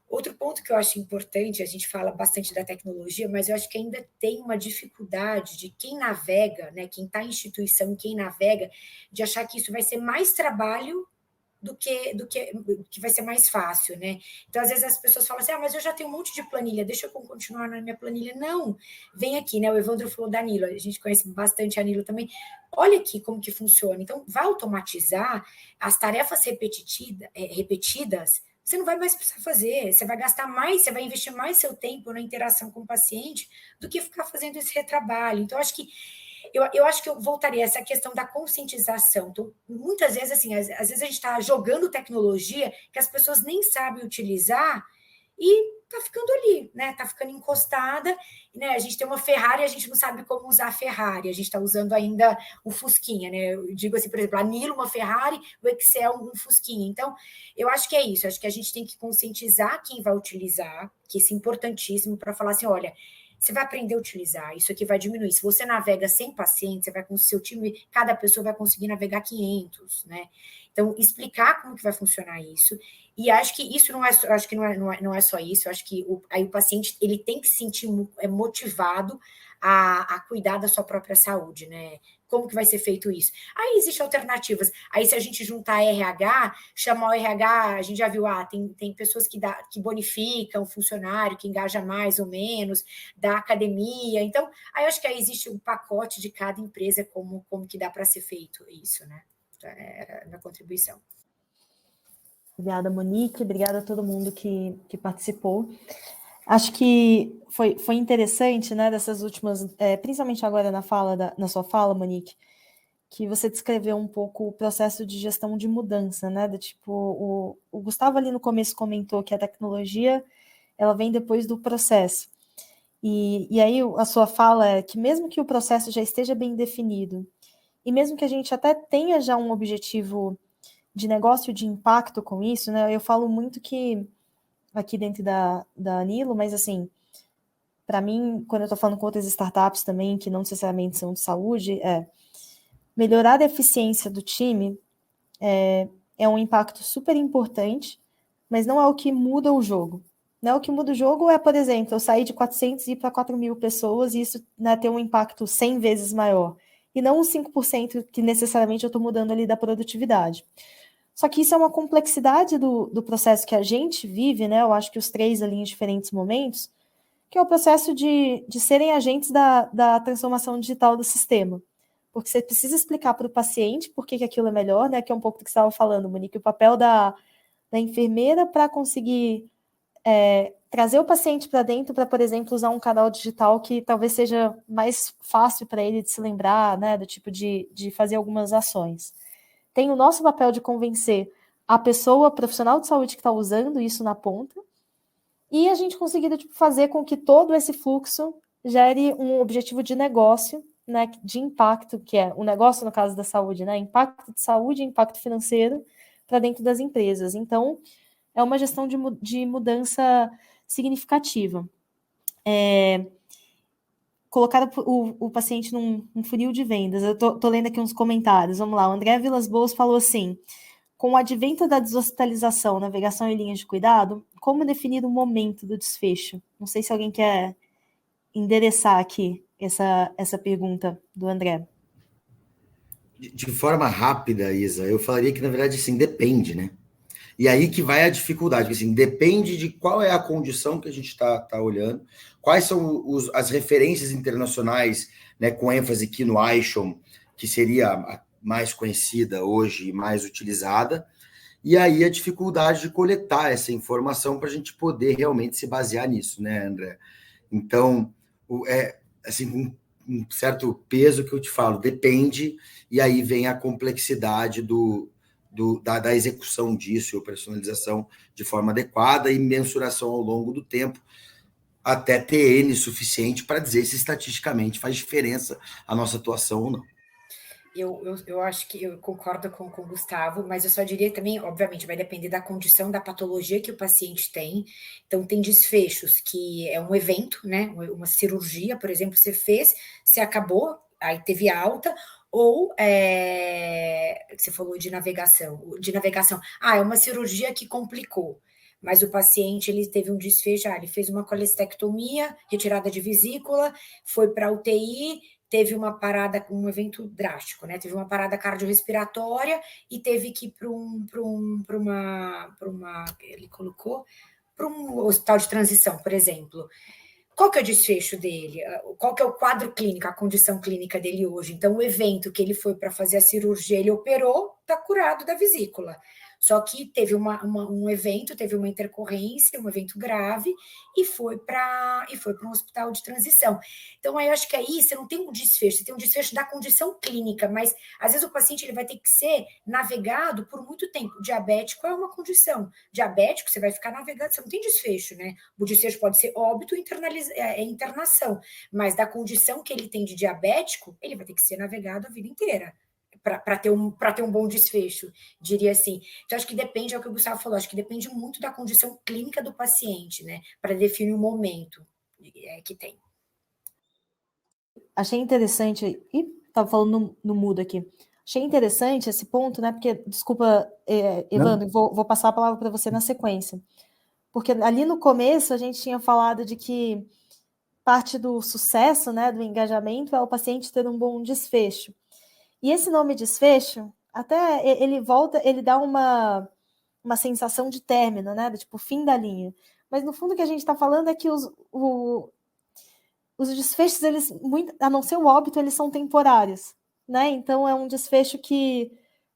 Outro ponto que eu acho importante, a gente fala bastante da tecnologia, mas eu acho que ainda tem uma dificuldade de quem navega, né, quem está em instituição, quem navega, de achar que isso vai ser mais trabalho do que vai ser mais fácil, né? Então, às vezes as pessoas falam assim, mas eu já tenho um monte de planilha, deixa eu continuar na minha planilha. Não, vem aqui, né? O Evandro falou da Nilo, a gente conhece bastante a Nilo também. Olha aqui como que funciona. Então, vai automatizar as tarefas repetidas, você não vai mais precisar fazer, você vai gastar mais, você vai investir mais seu tempo na interação com o paciente do que ficar fazendo esse retrabalho. Então, eu acho que eu voltaria a essa questão da conscientização. Então, muitas vezes, assim, às vezes a gente está jogando tecnologia que as pessoas nem sabem utilizar e está ficando ali, né? Está ficando encostada, né? A gente tem uma Ferrari, a gente não sabe como usar a Ferrari, a gente está usando ainda o Fusquinha, né? Eu digo assim, por exemplo, a Nilo, uma Ferrari, o Excel, um Fusquinha. Então, eu acho que é isso, acho que a gente tem que conscientizar quem vai utilizar, que isso é importantíssimo, para falar assim, olha, você vai aprender a utilizar, isso aqui vai diminuir. Se você navega 100 pacientes, você vai com o seu time, cada pessoa vai conseguir navegar 500, né? Então, explicar como que vai funcionar isso. E acho que isso acho que não é só isso, acho que aí o paciente ele tem que se sentir motivado a cuidar da sua própria saúde, né? Como que vai ser feito isso? Aí existem alternativas. Aí, se a gente juntar RH, chamar o RH, a gente já viu, tem pessoas que bonificam o funcionário, que engaja mais ou menos, da academia. Então, aí eu acho que aí existe um pacote de cada empresa, como que dá para ser feito isso, né? Era a minha contribuição. Obrigada, Monique. Obrigada a todo mundo que participou. Acho que foi interessante, né, dessas últimas, principalmente agora na sua fala, Monique, que você descreveu um pouco o processo de gestão de mudança, né, do tipo, o Gustavo ali no começo comentou que a tecnologia, ela vem depois do processo. E aí a sua fala é que mesmo que o processo já esteja bem definido, e mesmo que a gente até tenha já um objetivo de negócio de impacto com isso, né? Eu falo muito que aqui dentro da Nilo, mas assim, para mim, quando eu estou falando com outras startups também, que não necessariamente são de saúde, melhorar a eficiência do time é um impacto super importante, mas não é o que muda o jogo. Né? O que muda o jogo é, por exemplo, eu sair de 400 e ir para 4.000 pessoas e isso, né, ter um impacto 100 vezes maior. E não os 5% que necessariamente eu estou mudando ali da produtividade. Só que isso é uma complexidade do processo que a gente vive, né? Eu acho que os três ali em diferentes momentos, que é o processo de serem agentes da transformação digital do sistema. Porque você precisa explicar para o paciente por que aquilo é melhor, né? Que é um pouco do que você estava falando, Monique, o papel da enfermeira para conseguir trazer o paciente para dentro para, por exemplo, usar um canal digital que talvez seja mais fácil para ele de se lembrar, né? Do tipo de fazer algumas ações. Tem o nosso papel de convencer a pessoa profissional de saúde que está usando isso na ponta e a gente conseguir fazer com que todo esse fluxo gere um objetivo de negócio, né, de impacto, que é o negócio no caso da saúde, né, impacto de saúde e impacto financeiro para dentro das empresas. Então, é uma gestão de mudança significativa. Colocar o paciente num funil de vendas. Eu tô lendo aqui uns comentários. Vamos lá. O André Vilas Boas falou assim: com o advento da deshospitalização, navegação em linhas de cuidado, como definir o momento do desfecho? Não sei se alguém quer endereçar aqui essa pergunta do André. De forma rápida, Isa, eu falaria que, na verdade, assim, depende, né? E aí que vai a dificuldade, porque, assim, depende de qual é a condição que a gente está olhando, quais são as referências internacionais, né, com ênfase aqui no ISHOM, que seria a mais conhecida hoje e mais utilizada, e aí a dificuldade de coletar essa informação para a gente poder realmente se basear nisso, né, André? Então, assim, um certo peso que eu te falo, depende, e aí vem a complexidade da execução disso, operacionalização de forma adequada e mensuração ao longo do tempo, até ter N suficiente para dizer se estatisticamente faz diferença a nossa atuação ou não. Eu acho que eu concordo com o Gustavo, mas eu só diria também, obviamente, vai depender da condição da patologia que o paciente tem. Então, tem desfechos que é um evento, né? Uma cirurgia, por exemplo, você fez, você acabou, aí teve alta, ou você falou de navegação. É uma cirurgia que complicou. Mas o paciente ele teve um desfecho, ele fez uma colestectomia, retirada de vesícula, foi para a UTI, teve uma parada, um evento drástico, né? Teve uma parada cardiorrespiratória e teve que ir para ele colocou para um hospital de transição, por exemplo. Qual que é o desfecho dele? Qual que é o quadro clínico, a condição clínica dele hoje? Então, o evento que ele foi para fazer a cirurgia, ele operou, está curado da vesícula. Só que teve um evento, teve uma intercorrência, um evento grave, e foi para um hospital de transição. Então, aí eu acho que aí você não tem um desfecho, você tem um desfecho da condição clínica, mas às vezes o paciente ele vai ter que ser navegado por muito tempo. O diabético é uma condição. Diabético, você vai ficar navegando, você não tem desfecho, né? O desfecho pode ser óbito e internação, mas da condição que ele tem de diabético, ele vai ter que ser navegado a vida inteira para ter um bom desfecho, diria assim. Então, acho que depende, é o que o Gustavo falou, acho que depende muito da condição clínica do paciente, né? Para definir o momento que tem. Achei interessante, estava falando no mudo aqui, achei interessante esse ponto, né? Porque, desculpa, Evandro, vou passar a palavra para você na sequência. Porque ali no começo a gente tinha falado de que parte do sucesso, né, do engajamento é o paciente ter um bom desfecho. E esse nome desfecho, até ele dá uma sensação de término, né, do tipo fim da linha. Mas no fundo o que a gente está falando é que os desfechos, eles, a não ser o óbito, eles são temporários, né? Então é um desfecho que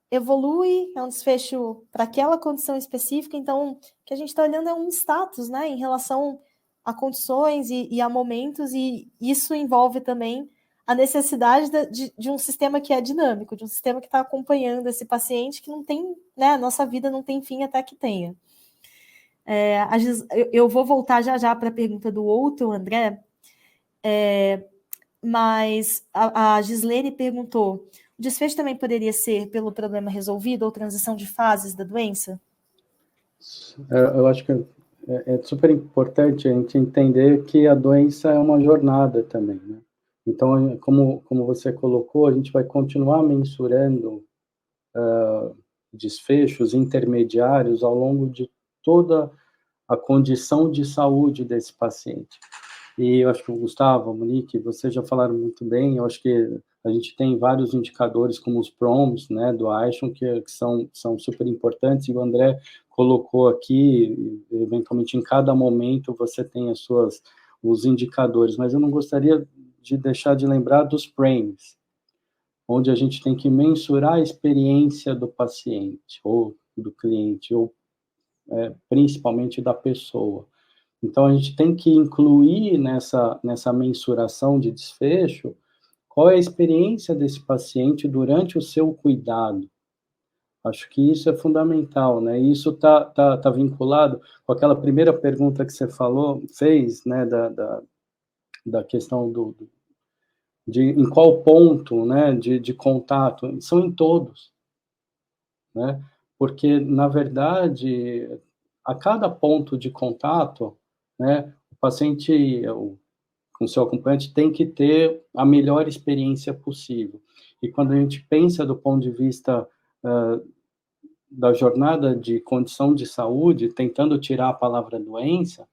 evolui, é um desfecho para aquela condição específica. Então, o que a gente está olhando é um status, né, em relação a condições e a momentos, e isso envolve também a necessidade de um sistema que é dinâmico, de um sistema que está acompanhando esse paciente, que não tem, né, a nossa vida não tem fim até que tenha. Eu vou voltar já para a pergunta do outro, André, mas a Gislene perguntou: o desfecho também poderia ser pelo problema resolvido ou transição de fases da doença? Eu acho que é super importante a gente entender que a doença é uma jornada também, né? Então, como você colocou, a gente vai continuar mensurando desfechos intermediários ao longo de toda a condição de saúde desse paciente. E eu acho que o Gustavo, a Monique, vocês já falaram muito bem. Eu acho que a gente tem vários indicadores, como os PROMs, né, do Aishan, que são super importantes, e o André colocou aqui, eventualmente em cada momento você tem os indicadores, mas eu não gostaria de deixar de lembrar dos PRAMES, onde a gente tem que mensurar a experiência do paciente, ou do cliente, ou principalmente da pessoa. Então, a gente tem que incluir nessa mensuração de desfecho qual é a experiência desse paciente durante o seu cuidado. Acho que isso é fundamental, né? E isso tá vinculado com aquela primeira pergunta que você fez, né, da questão de em qual ponto, né, de contato. São em todos, né? Porque, na verdade, a cada ponto de contato, né, o paciente, com seu acompanhante, tem que ter a melhor experiência possível. E quando a gente pensa do ponto de vista da jornada de condição de saúde, tentando tirar a palavra doença,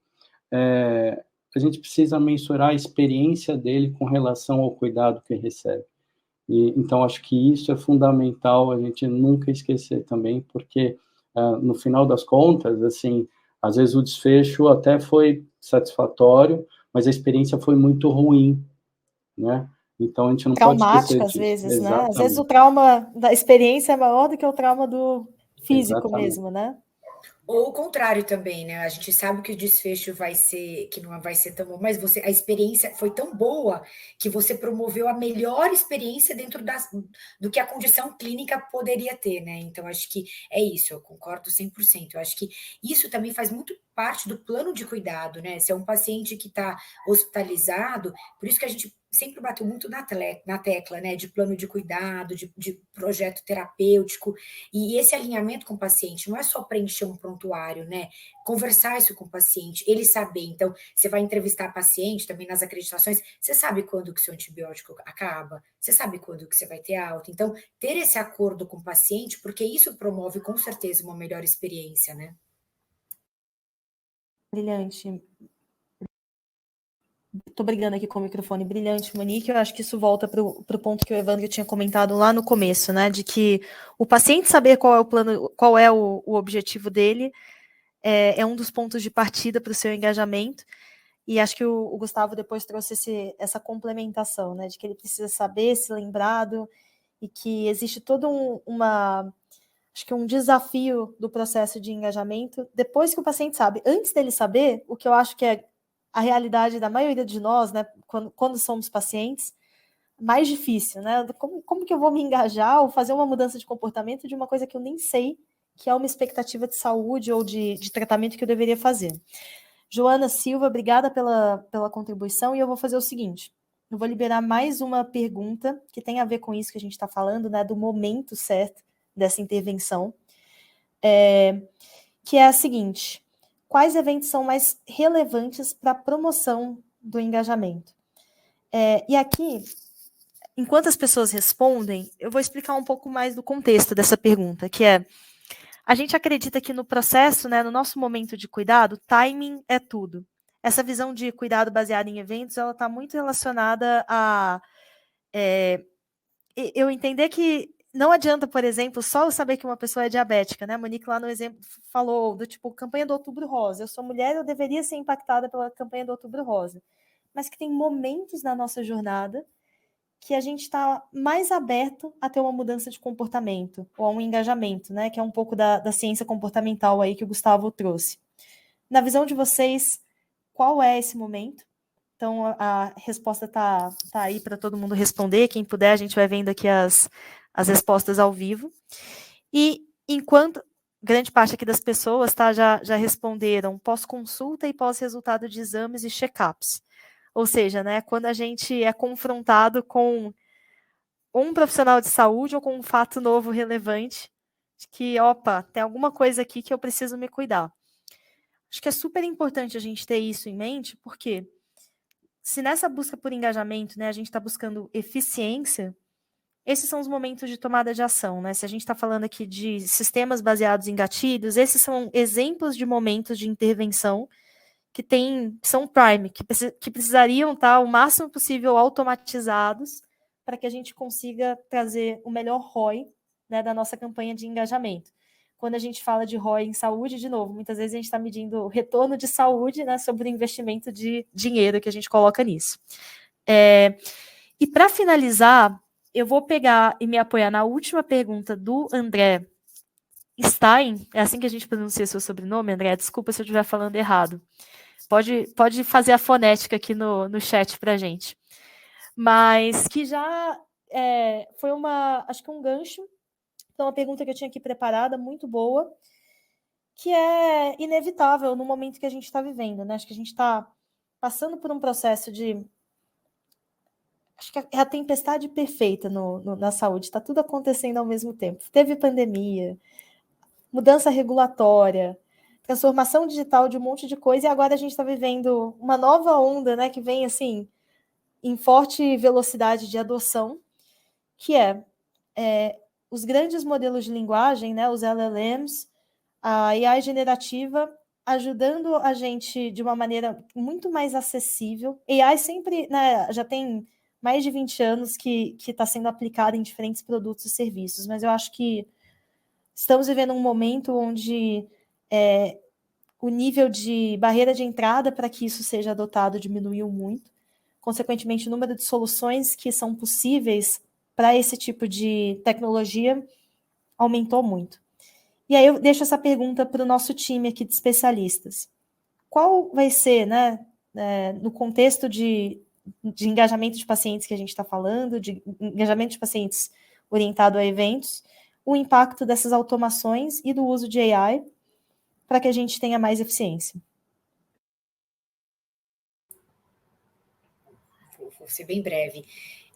a gente precisa mensurar a experiência dele com relação ao cuidado que recebe. Então, acho que isso é fundamental a gente nunca esquecer também, porque, no final das contas, assim, às vezes o desfecho até foi satisfatório, mas a experiência foi muito ruim, né? Então, a gente não pode esquecer Traumática, às disso. vezes, né? Exatamente. Às vezes o trauma da experiência é maior do que o trauma do físico mesmo, né? Ou o contrário também, né? A gente sabe que o desfecho que não vai ser tão bom, mas a experiência foi tão boa que você promoveu a melhor experiência dentro do que a condição clínica poderia ter, né? Então, acho que é isso, eu concordo 100%. Eu acho que isso também faz muito parte do plano de cuidado, né? Se é um paciente que está hospitalizado, por isso que a gente sempre bateu muito na tecla, né? De plano de cuidado, de projeto terapêutico, e esse alinhamento com o paciente não é só preencher um prontuário, né? Conversar isso com o paciente, ele saber. Então, você vai entrevistar paciente também nas acreditações, você sabe quando que seu antibiótico acaba, você sabe quando que você vai ter alta. Então, ter esse acordo com o paciente, porque isso promove com certeza uma melhor experiência, né? Brilhante. Estou brigando aqui com o microfone. Brilhante, Monique. Eu acho que isso volta para o ponto que o Evandro tinha comentado lá no começo, né? De que o paciente saber qual é o plano, qual é o objetivo dele, é um dos pontos de partida para o seu engajamento. E acho que o Gustavo depois trouxe essa complementação, né? De que ele precisa saber, se lembrado, e que existe toda uma acho que um desafio do processo de engajamento, depois que o paciente sabe, antes dele saber, o que eu acho que é a realidade da maioria de nós, né, quando somos pacientes, mais difícil, né? Como que eu vou me engajar ou fazer uma mudança de comportamento de uma coisa que eu nem sei que é uma expectativa de saúde ou de tratamento que eu deveria fazer. Joana Silva, obrigada pela contribuição, e eu vou fazer o seguinte, eu vou liberar mais uma pergunta que tem a ver com isso que a gente está falando, né, do momento certo dessa intervenção, que é a seguinte: quais eventos são mais relevantes para a promoção do engajamento? E aqui, enquanto as pessoas respondem, eu vou explicar um pouco mais do contexto dessa pergunta, que é, a gente acredita que no processo, né, no nosso momento de cuidado, timing é tudo. Essa visão de cuidado baseado em eventos, ela está muito relacionada a eu entender que não adianta, por exemplo, só eu saber que uma pessoa é diabética, né? A Monique lá no exemplo falou do tipo, campanha do Outubro Rosa. Eu sou mulher, eu deveria ser impactada pela campanha do Outubro Rosa. Mas que tem momentos na nossa jornada que a gente está mais aberto a ter uma mudança de comportamento, ou a um engajamento, né? Que é um pouco da ciência comportamental aí que o Gustavo trouxe. Na visão de vocês, qual é esse momento? Então, a resposta tá aí para todo mundo responder. Quem puder, a gente vai vendo aqui as respostas ao vivo. E enquanto grande parte aqui das pessoas já responderam pós-consulta e pós-resultado de exames e check-ups. Ou seja, né, quando a gente é confrontado com um profissional de saúde ou com um fato novo relevante, de que, opa, tem alguma coisa aqui que eu preciso me cuidar. Acho que é super importante a gente ter isso em mente, porque se nessa busca por engajamento, né, a gente está buscando eficiência, esses são os momentos de tomada de ação, né? Se a gente está falando aqui de sistemas baseados em gatilhos, esses são exemplos de momentos de intervenção que são prime, que precisariam estar o máximo possível automatizados para que a gente consiga trazer o melhor ROI, né, da nossa campanha de engajamento. Quando a gente fala de ROI em saúde, de novo, muitas vezes a gente está medindo o retorno de saúde, né, sobre o investimento de dinheiro que a gente coloca nisso. E para finalizar, eu vou pegar e me apoiar na última pergunta do André Stein, é assim que a gente pronuncia seu sobrenome, André? Desculpa se eu estiver falando errado. Pode fazer a fonética aqui no chat para a gente. Mas que já foi acho que um gancho, então uma pergunta que eu tinha aqui preparada, muito boa, que é inevitável no momento que a gente está vivendo, né? Acho que a gente está passando por um processo de... Acho que é a tempestade perfeita na saúde, está tudo acontecendo ao mesmo tempo. Teve pandemia, mudança regulatória, transformação digital de um monte de coisa, e agora a gente está vivendo uma nova onda, né, que vem assim em forte velocidade de adoção, que os grandes modelos de linguagem, né, os LLMs, a AI generativa, ajudando a gente de uma maneira muito mais acessível. AI sempre, né, já tem mais de 20 anos que está sendo aplicada em diferentes produtos e serviços, mas eu acho que estamos vivendo um momento onde o nível de barreira de entrada para que isso seja adotado diminuiu muito. Consequentemente, o número de soluções que são possíveis para esse tipo de tecnologia aumentou muito. E aí eu deixo essa pergunta para o nosso time aqui de especialistas. Qual vai ser, né, no contexto de engajamento de pacientes que a gente está falando, de engajamento de pacientes orientado a eventos, o impacto dessas automações e do uso de AI para que a gente tenha mais eficiência? Vou ser bem breve.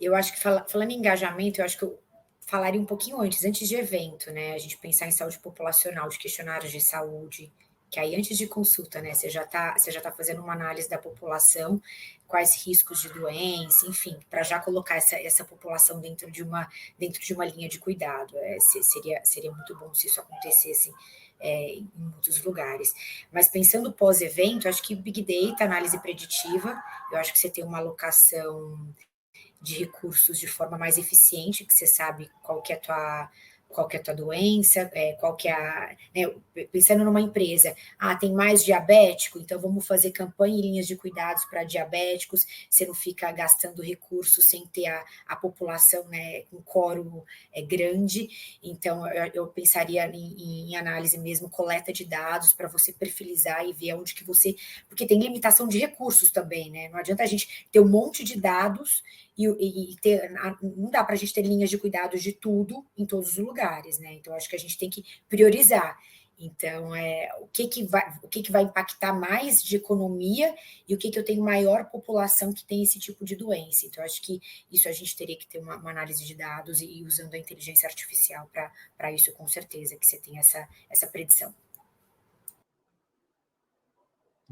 Eu acho que, falando em engajamento, eu acho que eu falaria um pouquinho antes de evento, né? A gente pensar em saúde populacional, de questionários de saúde, que aí antes de consulta, né? Você já tá fazendo uma análise da população, quais riscos de doença, enfim, para já colocar essa população dentro de uma linha de cuidado. Seria muito bom se isso acontecesse em muitos lugares. Mas pensando pós-evento, acho que Big Data, análise preditiva, eu acho que você tem uma alocação de recursos de forma mais eficiente, que você sabe qual que é a qual que é a tua doença, qual que é pensando numa empresa, tem mais diabético, então vamos fazer campanha e linhas de cuidados para diabéticos, você não fica gastando recursos sem ter a população, né, um quórum grande, então eu pensaria em análise mesmo, coleta de dados para você perfilizar e ver onde que você, porque tem limitação de recursos também, né, não adianta a gente ter um monte de dados e não dá para a gente ter linhas de cuidados de tudo em todos os lugares, né? Então, acho que a gente tem que priorizar. Então, o que vai impactar mais de economia e o que eu tenho maior população que tem esse tipo de doença. Então, acho que isso a gente teria que ter uma análise de dados e usando a inteligência artificial para isso, com certeza, que você tem essa predição.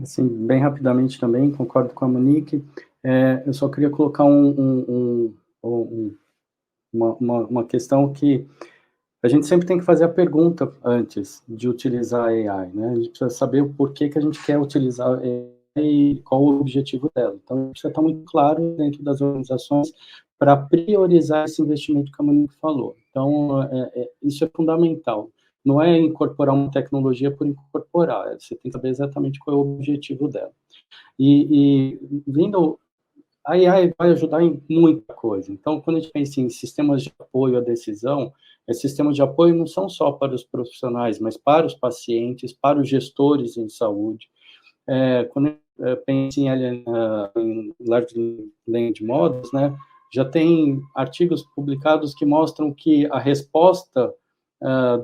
Assim, bem rapidamente também, concordo com a Monique. Eu só queria colocar uma questão que a gente sempre tem que fazer a pergunta antes de utilizar a AI, né? A gente precisa saber o porquê que a gente quer utilizar a AI e qual o objetivo dela. Então, precisa estar muito claro dentro das organizações para priorizar esse investimento que a Monique falou. Então, isso é fundamental. Não é incorporar uma tecnologia por incorporar, você tem que saber exatamente qual é o objetivo dela. E vindo, a AI vai ajudar em muita coisa. Então, quando a gente pensa em sistemas de apoio à decisão, sistemas de apoio não são só para os profissionais, mas para os pacientes, para os gestores em saúde. Quando a gente pensa em Large Language Models, né, já tem artigos publicados que mostram que a resposta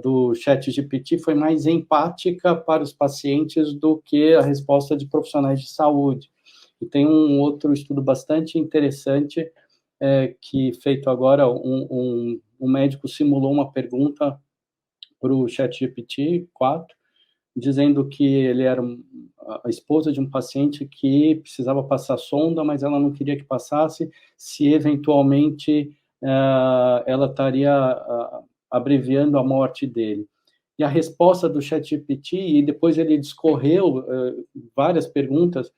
do ChatGPT foi mais empática para os pacientes do que a resposta de profissionais de saúde. E tem um outro estudo bastante interessante, que feito agora, um médico simulou uma pergunta para o ChatGPT-4, dizendo que ele era a esposa de um paciente que precisava passar sonda, mas ela não queria que passasse, se eventualmente ela estaria abreviando a morte dele. E a resposta do ChatGPT, e depois ele discorreu várias perguntas,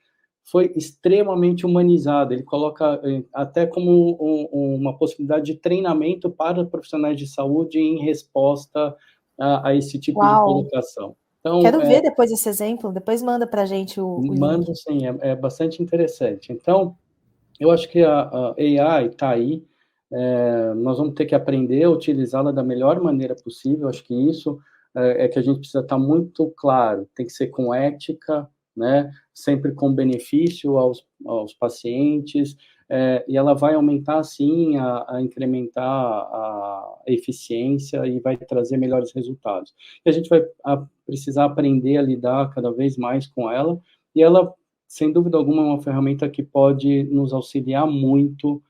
foi extremamente humanizada. Ele coloca até como uma possibilidade de treinamento para profissionais de saúde em resposta a esse tipo de colocação. Então, quero ver depois esse exemplo, depois manda para a gente o link. Mando, sim, é bastante interessante. Então, eu acho que a AI está aí, nós vamos ter que aprender a utilizá-la da melhor maneira possível, acho que isso é que a gente precisa estar muito claro, tem que ser com ética, né, sempre com benefício aos pacientes, e ela vai aumentar, sim, a incrementar a eficiência e vai trazer melhores resultados. E a gente vai precisar aprender a lidar cada vez mais com ela, e ela, sem dúvida alguma, é uma ferramenta que pode nos auxiliar muito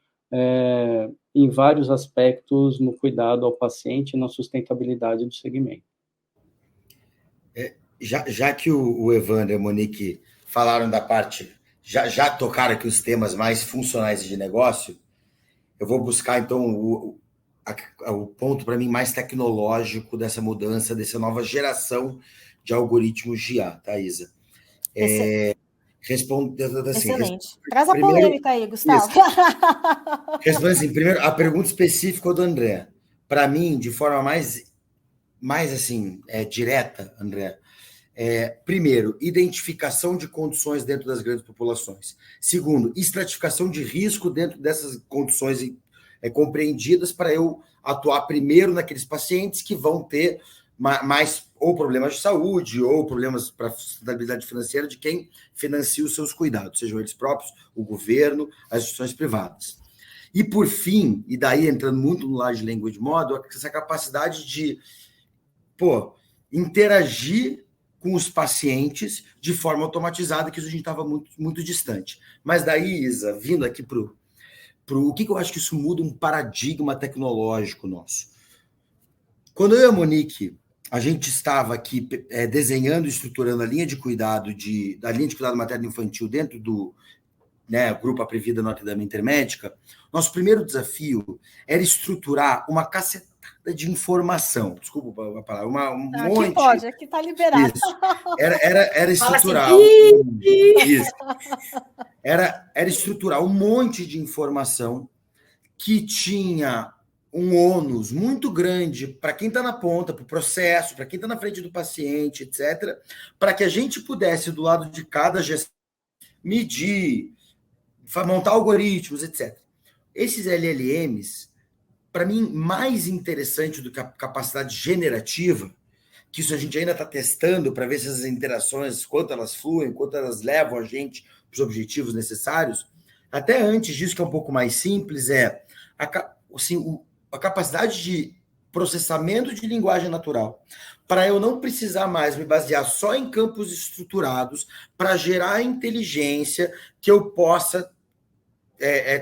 em vários aspectos no cuidado ao paciente e na sustentabilidade do segmento. Já que o Evandro e a Monique falaram da parte, já tocaram aqui os temas mais funcionais de negócio, eu vou buscar, então, o ponto, para mim, mais tecnológico dessa mudança, dessa nova geração de algoritmos de IA, tá, Isa? Respondendo assim... Excelente. Traz a polêmica aí, Gustavo. Responde assim, primeiro, a pergunta específica do André. Para mim, de forma mais assim, direta, André, primeiro, identificação de condições dentro das grandes populações. Segundo, estratificação de risco dentro dessas condições compreendidas para eu atuar primeiro naqueles pacientes que vão ter mais ou problemas de saúde ou problemas para a sustentabilidade financeira de quem financia os seus cuidados, sejam eles próprios, o governo, as instituições privadas. E, por fim, e daí entrando muito no Large Language Model, essa capacidade de interagir com os pacientes de forma automatizada, que isso a gente estava muito, muito distante. Mas daí, Isa, vindo aqui para o que eu acho que isso muda um paradigma tecnológico nosso. Quando eu e a Monique, a gente estava aqui desenhando e estruturando a linha de cuidado materno-infantil dentro do Grupo Aprevida Notre Dame Intermédica, nosso primeiro desafio era estruturar uma cacetada de informação. Desculpa a palavra, um monte... Aqui pode, aqui está liberado. Isso. Era estruturar... Isso. Era estruturar um monte de informação que tinha um ônus muito grande para quem está na ponta, para o processo, para quem está na frente do paciente, etc., para que a gente pudesse, do lado de cada gestão, medir, montar algoritmos, etc. Esses LLMs, para mim, mais interessante do que a capacidade generativa, que isso a gente ainda está testando para ver se essas interações, quanto elas fluem, quanto elas levam a gente para os objetivos necessários. Até antes disso, que é um pouco mais simples, é a capacidade de processamento de linguagem natural, para eu não precisar mais me basear só em campos estruturados, para gerar inteligência que eu possa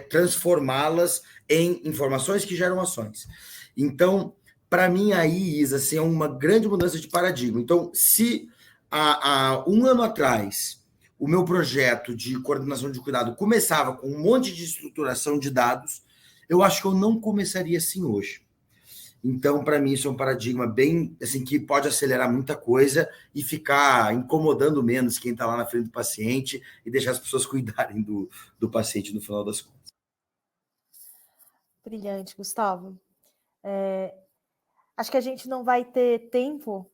transformá-las em informações que geram ações. Então, para mim, aí, Isa, assim, é uma grande mudança de paradigma. Então, se há um ano atrás o meu projeto de coordenação de cuidado começava com um monte de estruturação de dados, eu acho que eu não começaria assim hoje. Então, para mim, isso é um paradigma bem, assim, que pode acelerar muita coisa e ficar incomodando menos quem está lá na frente do paciente e deixar as pessoas cuidarem do paciente no final das contas. Brilhante, Gustavo. Acho que a gente não vai ter tempo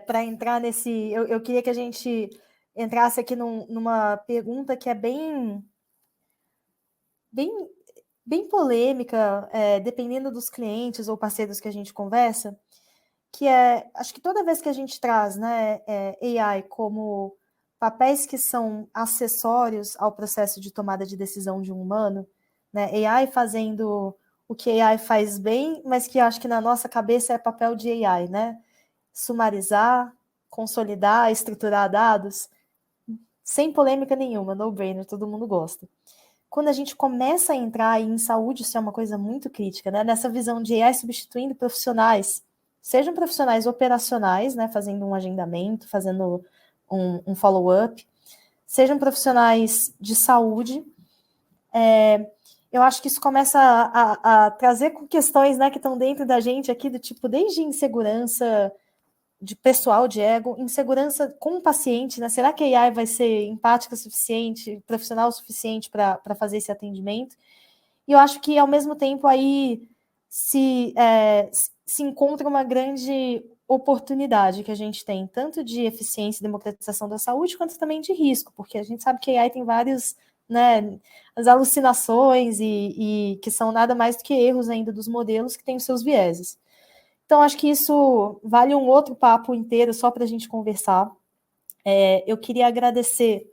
para entrar nesse... Eu queria que a gente entrasse aqui numa pergunta que é bem polêmica, dependendo dos clientes ou parceiros que a gente conversa, que acho que toda vez que a gente traz, né, AI como papéis que são acessórios ao processo de tomada de decisão de um humano, né, AI fazendo o que AI faz bem, mas que acho que na nossa cabeça é papel de AI, né? Sumarizar, consolidar, estruturar dados, sem polêmica nenhuma, no-brainer, todo mundo gosta. Quando a gente começa a entrar em saúde, isso é uma coisa muito crítica, né? Nessa visão de AI substituindo profissionais, sejam profissionais operacionais, né, fazendo um agendamento, fazendo um follow-up, sejam profissionais de saúde, eu acho que isso começa a trazer questões, né, que estão dentro da gente aqui, do tipo, desde insegurança de pessoal, de ego, insegurança com o paciente, né? Será que a AI vai ser empática o suficiente, profissional o suficiente para fazer esse atendimento? E eu acho que, ao mesmo tempo, aí se encontra uma grande oportunidade que a gente tem, tanto de eficiência e democratização da saúde, quanto também de risco, porque a gente sabe que a AI tem vários, né, as alucinações e que são nada mais do que erros ainda dos modelos que têm os seus vieses. Então, acho que isso vale um outro papo inteiro só para a gente conversar. Eu queria agradecer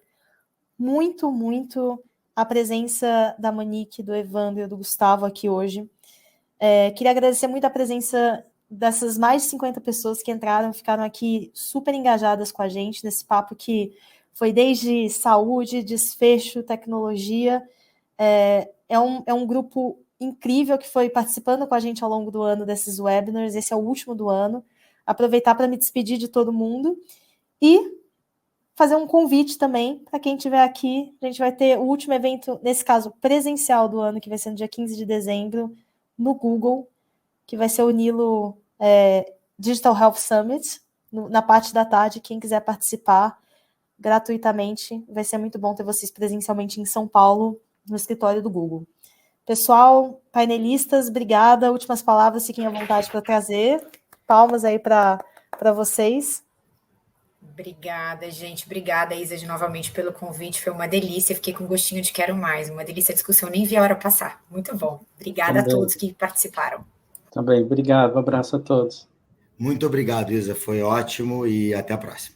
muito, muito a presença da Monique, do Evandro e do Gustavo aqui hoje. Queria agradecer muito a presença dessas mais de 50 pessoas que entraram, ficaram aqui super engajadas com a gente nesse papo que foi desde saúde, desfecho, tecnologia. É um grupo incrível que foi participando com a gente ao longo do ano desses webinars. Esse é o último do ano. Aproveitar para me despedir de todo mundo e fazer um convite também para quem estiver aqui. A gente vai ter o último evento, nesse caso presencial do ano, que vai ser no dia 15 de dezembro, no Google, que vai ser o Nilo Digital Health Summit, na parte da tarde. Quem quiser participar gratuitamente, vai ser muito bom ter vocês presencialmente em São Paulo, no escritório do Google. Pessoal, painelistas, obrigada. Últimas palavras, fiquem à vontade para trazer. Palmas aí para vocês. Obrigada, gente. Obrigada, Isa, novamente pelo convite. Foi uma delícia. Fiquei com gostinho de quero mais. Uma delícia a discussão. Nem vi a hora passar. Muito bom. Obrigada a todos que participaram. Também. Obrigado. Um abraço a todos. Muito obrigado, Isa. Foi ótimo e até a próxima.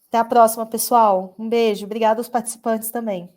Até a próxima, pessoal. Um beijo. Obrigada aos participantes também.